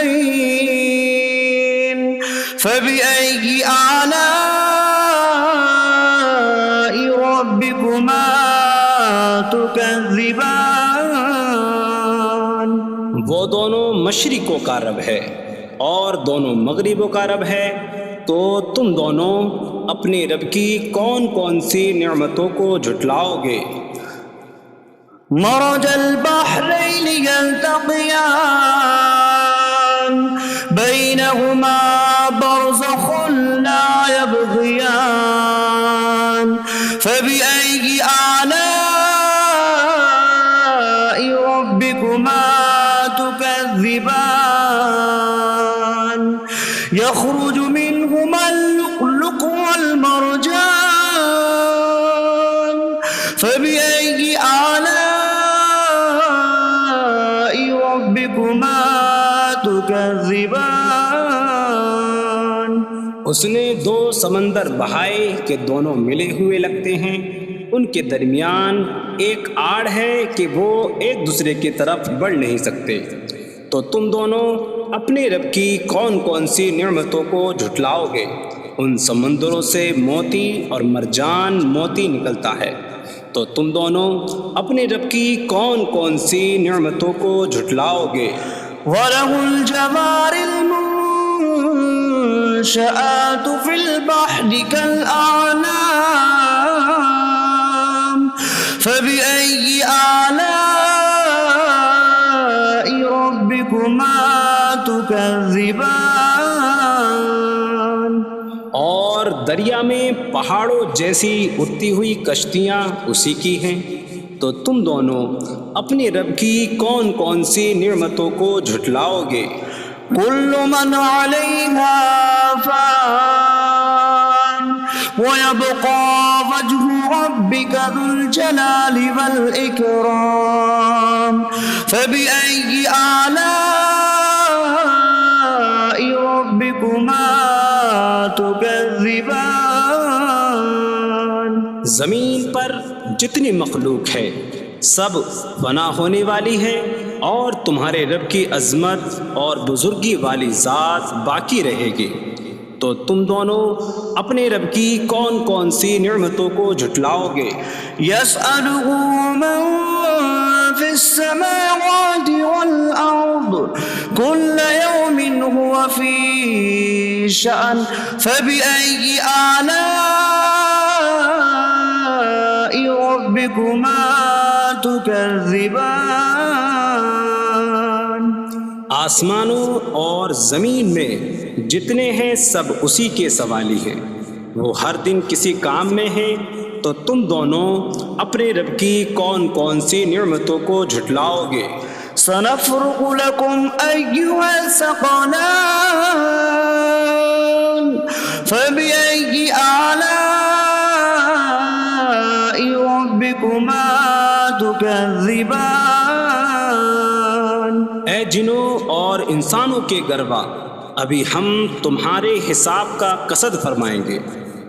فبأي آلاء ربكما تكذبان، وہ دونوں مشرقوں کا رب ہے اور دونوں مغربوں کا رب ہے، تو تم دونوں اپنے رب کی کون کون سی نعمتوں کو جھٹلاؤ گے؟ مرج البحرین یلتقیان بینہما برزخ لا یبغیان فبأي آلاء ربكما تكذبان، يخرج منهما اللؤلؤ والمرجان تكذبان اس نے دو سمندر بہائے کہ دونوں ملے ہوئے لگتے ہیں، ان کے درمیان ایک آڑ ہے کہ وہ ایک دوسرے کی طرف بڑھ نہیں سکتے، تو تم دونوں اپنے رب کی کون کون سی نعمتوں کو جھٹلاؤ گے؟ ان سمندروں سے موتی اور مرجان موتی نکلتا ہے، تو تم دونوں اپنے رب کی کون کون سی نعمتوں کو جھٹلاؤ گے؟ وَلَهُ الْجَوَارِ الْمُنشَآتُ فِي الْبَحْرِ كَالْأَعْلَامِ فَبِأَيِّ آلَاءِ رَبِّكُمَا تُكَذِّبَانِ اور دریا میں پہاڑوں جیسی اڑتی ہوئی کشتیاں اسی کی ہیں، تو تم دونوں اپنے رب کی کون کون سی نعمتوں کو جھٹلاؤ گے؟ كل من عليها فان ويبقى وجه ربك ذو الجلال والإكرام فبأي آلاء ربكما تكذبان زمین پر جتنی مخلوق ہے سب فنا ہونے والی ہے، اور تمہارے رب کی عظمت اور بزرگی والی ذات باقی رہے گی، تو تم دونوں اپنے رب کی کون کون سی نعمتوں کو جھٹلاؤ گے؟ يسأله من في السماوات والأرض كل يوم هو في شأن فبأي آلاء ربكما تكذبان آسمانوں اور زمین میں جتنے ہیں سب اسی کے سوالی ہیں، وہ ہر دن کسی کام میں ہیں، تو تم دونوں اپنے رب کی کون کون سی نعمتوں کو جھٹلاؤ گے؟ سنفرغ لكم أيها الثقلان فبأي آلاء ربكما تكذبان اے جنوں اور انسانوں کے گروہ، ابھی ہم تمہارے حساب کا قصد فرمائیں گے،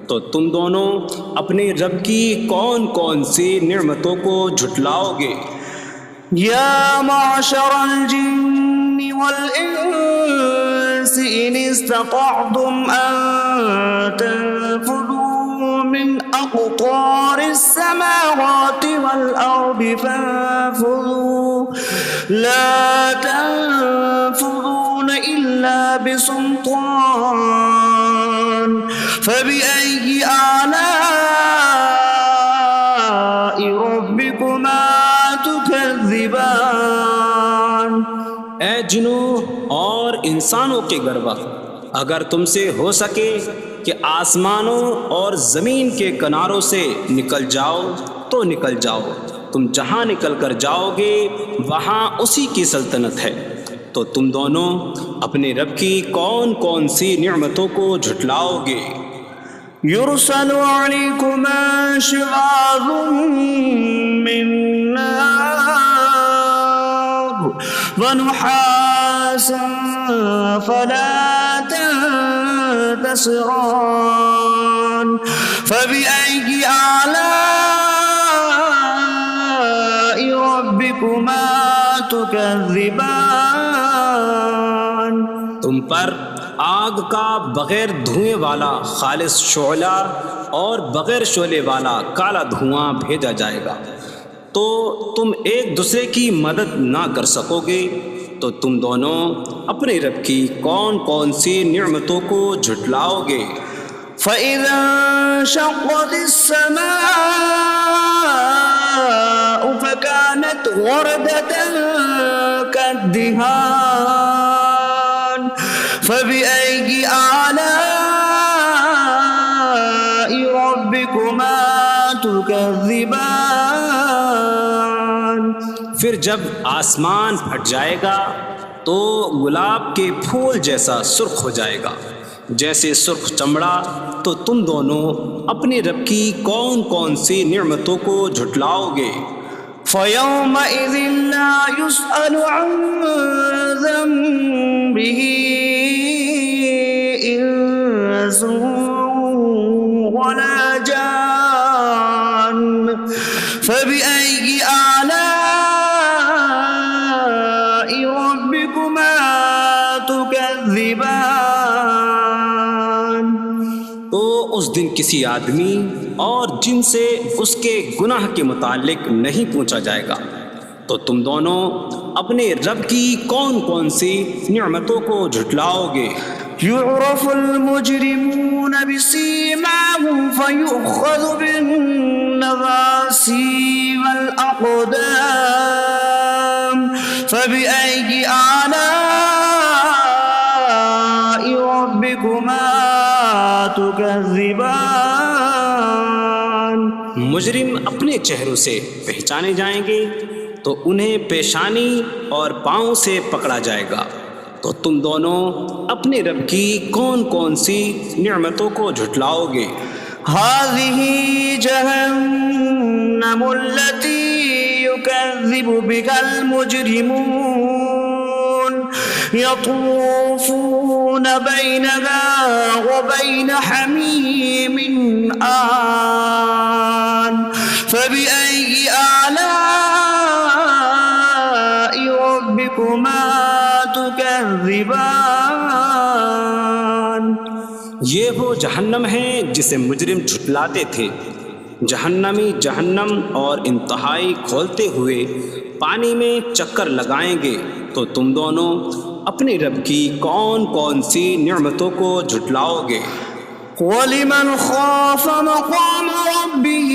تو تم دونوں اپنے رب کی کون کون سی نعمتوں کو جھٹلاؤ گے؟ يا معشر الجن والإنس إن استطعتم أن تنفذوا من أقطار السماوات والأرض فانفذوا لا تنفذون إلا بسلطان فبأي آلاء ربكما تكذبان اے جنوں اور انسانوں کے گروہ، اگر تم سے ہو سکے کہ آسمانوں اور زمین کے کناروں سے نکل جاؤ تو نکل جاؤ، تم جہاں نکل کر جاؤ گے وہاں اسی کی سلطنت ہے، تو تم دونوں اپنے رب کی کون کون سی نعمتوں کو جھٹلاؤ گے؟ يرسل عليكما شواظ من نار ونحاسا فلا تنتصران فبأي آلاء ربكما تكذبان تم پر آگ کا بغیر دھوئیں والا خالص شعلہ اور بغیر شعلے والا کالا دھواں بھیجا جائے گا، تو تم ایک دوسرے کی مدد نہ کر سکو گے، تو تم دونوں اپنے رب کی کون کون سی نعمتوں کو جھٹلاؤ گے؟ فَإِذَا انشَقَّتِ السَّمَاءُ فَكَانَتْ وَرْدَةً كَالدِّهَانِ فَبِأَيِّ آلَاءِ رَبِّكُمَا تُكَذِّبَانِ پھر جب آسمان پھٹ جائے گا تو گلاب کے پھول جیسا سرخ ہو جائے گا، جیسے سرخ چمڑا، تو تم دونوں اپنے رب کی کون کون سی نعمتوں کو جھٹلاؤ گے؟ فَيَوْمَئِذٍ لَا يُسْأَلُ عَنْ ذَنبِهِ به إنس ولا جان فبأي آلاء ربكما تكذبان. تو اس دن کسی آدمی اور جن سے اس کے گناہ کے متعلق نہیں پوچھا جائے گا، تو تم دونوں اپنے رب کی کون کون سی نعمتوں کو جھٹلاؤ گے؟ يعرف المجرمون بسيماهم فيؤخذ بالنواسي والأقدام فبأي آلاء ربكما تكذبان. مجرم اپنے چہروں سے پہچانے جائیں گے تو انہیں پیشانی اور پاؤں سے پکڑا جائے گا. تو تم دونوں اپنے رب کی کون کون سی نعمتوں کو جھٹلاؤ گے؟ هذه جهنم التي يكذب بها المجرمون يطوفون بينها وبين حميم آن فبأي آلاء ربكما تكذبان. یہ وہ جہنم ہے جسے مجرم جھٹلاتے تھے. جہنمی جہنم اور انتہائی کھولتے ہوئے پانی میں چکر لگائیں گے. تو تم دونوں اپنے رب کی کون کون سی نعمتوں کو جھٹلاؤ گے؟ وَلِمَنْ خَافَ مَقَامَ رَبِّهِ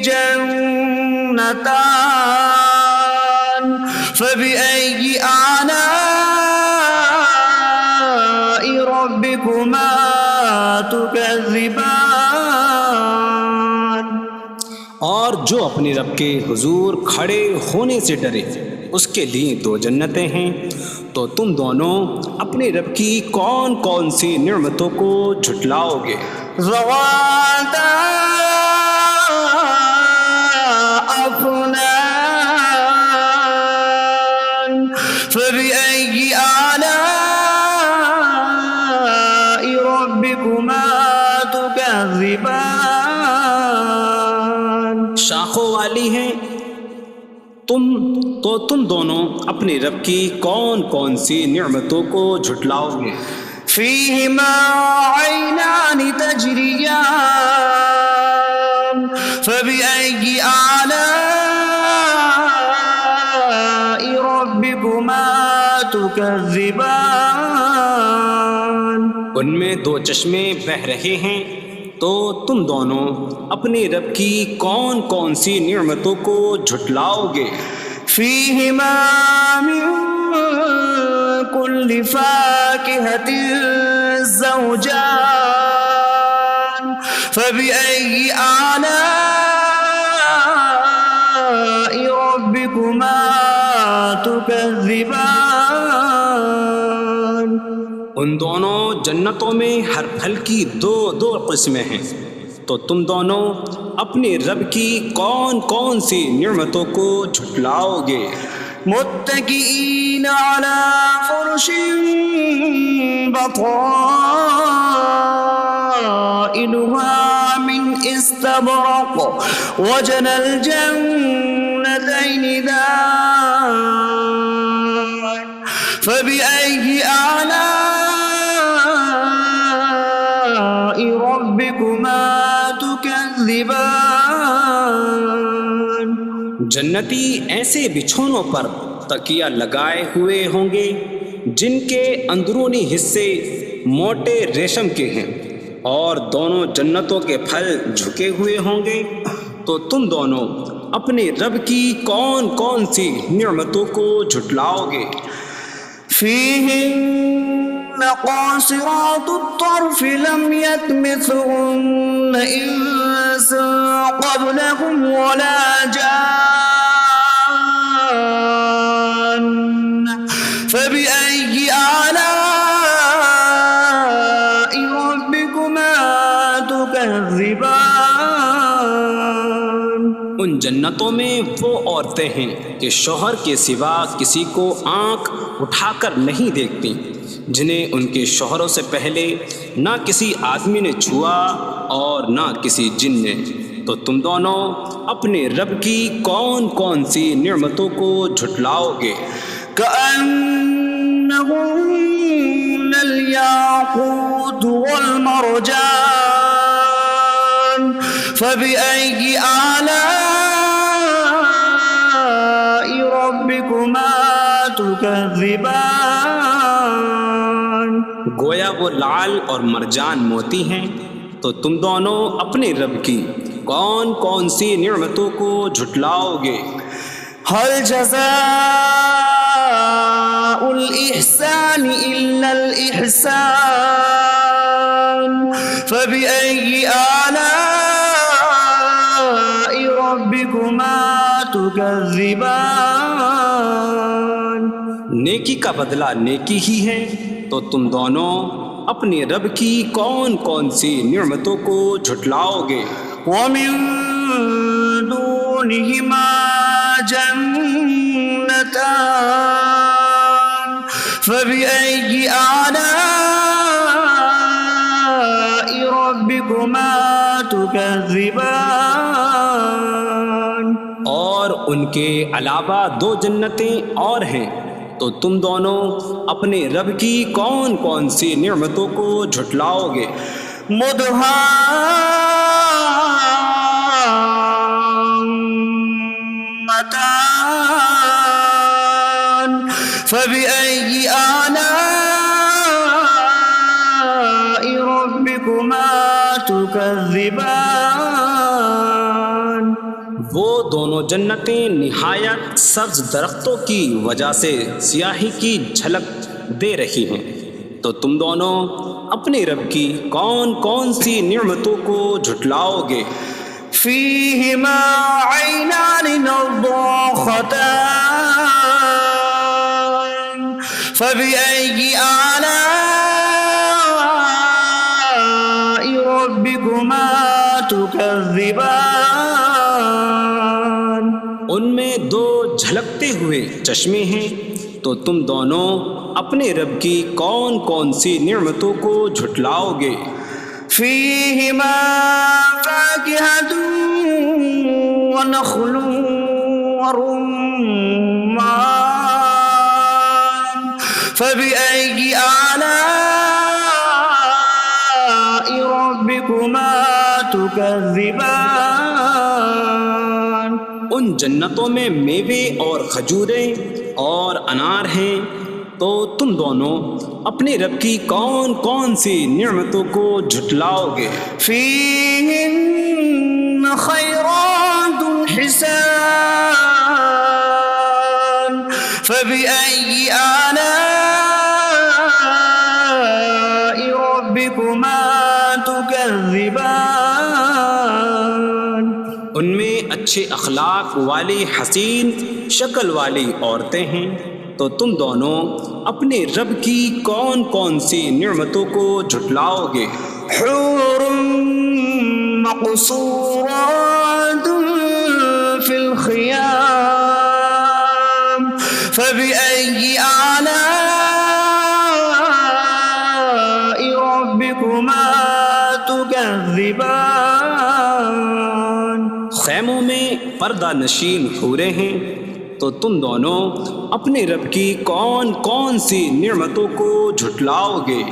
جَنَّتَانِ فَبِأَيِّ آلَاءِ رَبِّكُمَا تُكَذِّبَانِ. اور جو اپنے رب کے حضور کھڑے ہونے سے ڈرے اس کے لیے دو جنتیں ہیں. تو تم دونوں اپنے رب کی کون کون سی نعمتوں کو جھٹلاؤ گے؟ ذواتا أفنان فبأي آلاء ربكما تكذبان. شاخوں والی ہیں. تم دونوں اپنے رب کی کون کون سی نعمتوں کو جھٹلاؤ گے؟ فيهما عينان تجريان فبأي آلاء ربكما تكذبان. ان میں دو چشمے بہہ رہے ہیں. تو تم دونوں اپنے رب کی کون کون سی نعمتوں کو جھٹلاؤ گے؟ فيهما من كل فاكهة زوجان فبأي آلاء ربكما تكذبان. ان دونوں جنتوں میں ہر پھل کی دو قسمیں ہیں. تو تم دونوں اپنے رب کی کون کون سی نعمتوں کو جھٹلاؤ گے؟ متكئين على فرش بطائنها من استبرق وجنى الجنتين دان فبأي آلاء ربكما تكذبان. جنتی ایسے بچھونوں پر تکیہ لگائے ہوئے ہوں گے جن کے اندرونی حصے موٹے ریشم کے ہیں اور دونوں جنتوں کے پھل جھکے ہوئے ہوں گے. تو تم دونوں اپنے رب کی کون کون سی نعمتوں کو جھٹلاؤ گے؟ فيهن قاصرات الطرف لم يطمثهن إنس قبلهم ولا جان فبأي آلاء ربكما تكذبان. ان جنتوں جنتوں میں وہ عورتیں ہیں کہ شوہر کے سوا کسی کو آنکھ اٹھا کر نہیں دیکھتی، جنہیں ان کے شوہروں سے پہلے نہ کسی آدمی نے چھوا اور نہ کسی جن نے۔ تو تم دونوں اپنے رب کی کون کون سی نعمتوں کو جھٹلاؤ گے؟ كأنهن الياقوت والمرجان فبأي آلاء ربكما تكذبان؟ گویا وہ لعل اور مرجان موتی ہیں۔ تو تم دونوں اپنے رب کی کون کون سی نعمتوں کو جھٹلاؤ گے؟ هل جزاء الإحسان إلا الإحسان فبأي آلاء ربكما تكذبان؟ نیکی کا بدلہ نیکی ہی ہے، تو تم دونوں اپنے رب کی کون کون سی نعمتوں کو جھٹلاؤ گے؟ ومن دونهما جنتان فبأي آلاء ربكما تكذبان؟ اور ان کے علاوہ دو جنتیں اور ہیں، تو تم دونوں اپنے رب کی کون کون سی نعمتوں کو جھٹلاؤ گے؟ مدهامتان فبأي آلاء ربكما تكذبان؟ وہ دونوں جنتیں نہایت سبز درختوں کی وجہ سے سیاہی کی جھلک دے رہی ہیں، تو تم دونوں اپنے رب کی کون کون سی نعمتوں کو جھٹلاؤ گے؟ فيهما عينان نضاختان فبأي آلاء ربكما تكذبان؟ ان میں دو جھلکتے ہوئے چشمے ہیں، تو تم دونوں اپنے رب کی کون کون سی نعمتوں کو جھٹلاؤ گے؟ فيهما فاكهة ونخل ورمان فبأي آلاء ربكما تكذبان؟ ان جنتوں میں میوے اور کھجوریں اور انار ہیں، تو تم دونوں اپنے رب کی کون کون سی نعمتوں کو جھٹلاؤ گے؟ فيهن خيرات حسان فبأي آلاء ربكما تكذبان؟ ان میں اچھے اخلاق والی حسین شکل والی عورتیں ہیں، تو تم دونوں اپنے رب کی کون کون سی نعمتوں کو جھٹلاؤ گے؟ حور مقصورات في الخيام فبأي آلاء ربكما تكذبان؟ خیموں میں پردہ نشین حوریں ہیں، تو تم دونوں اپنے رب کی کون کون سی نعمتوں کو جھٹلاؤ گے؟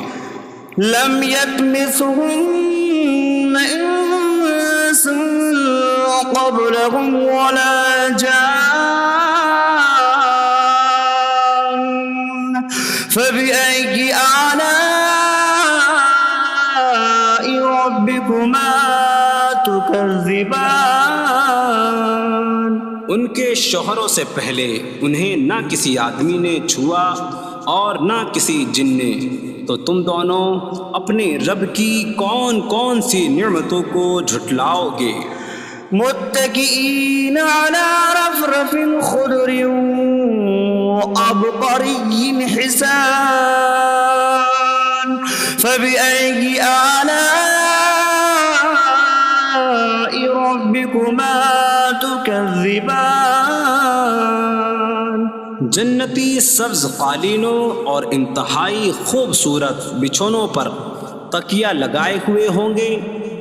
لم يطمثهن انس قبلهم ولا جان فبأي آلاء ربكما تكذبان؟ ان کے شوہروں سے پہلے انہیں نہ کسی آدمی نے چھوا اور نہ کسی جن نے، تو تم دونوں اپنے رب کی کون کون سی نعمتوں کو جھٹلاؤ گے؟ متكئين على رفرف خضر وعبقري حسان فبأي آلاء ربكما تكذبان؟ جنتی سبز قالینوں اور انتہائی خوبصورت بچھونوں پر تکیہ لگائے ہوئے ہوں گے،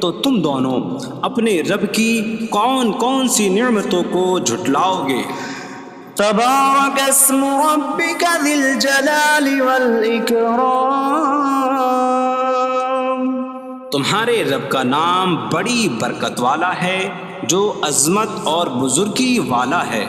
تو تم دونوں اپنے رب کی کون کون سی نعمتوں کو جھٹلاؤ گے؟ تبارک اسم ربک ذی الجلال والإکرام، تمہارے رب کا نام بڑی برکت والا ہے جو عظمت اور بزرگی والا ہے۔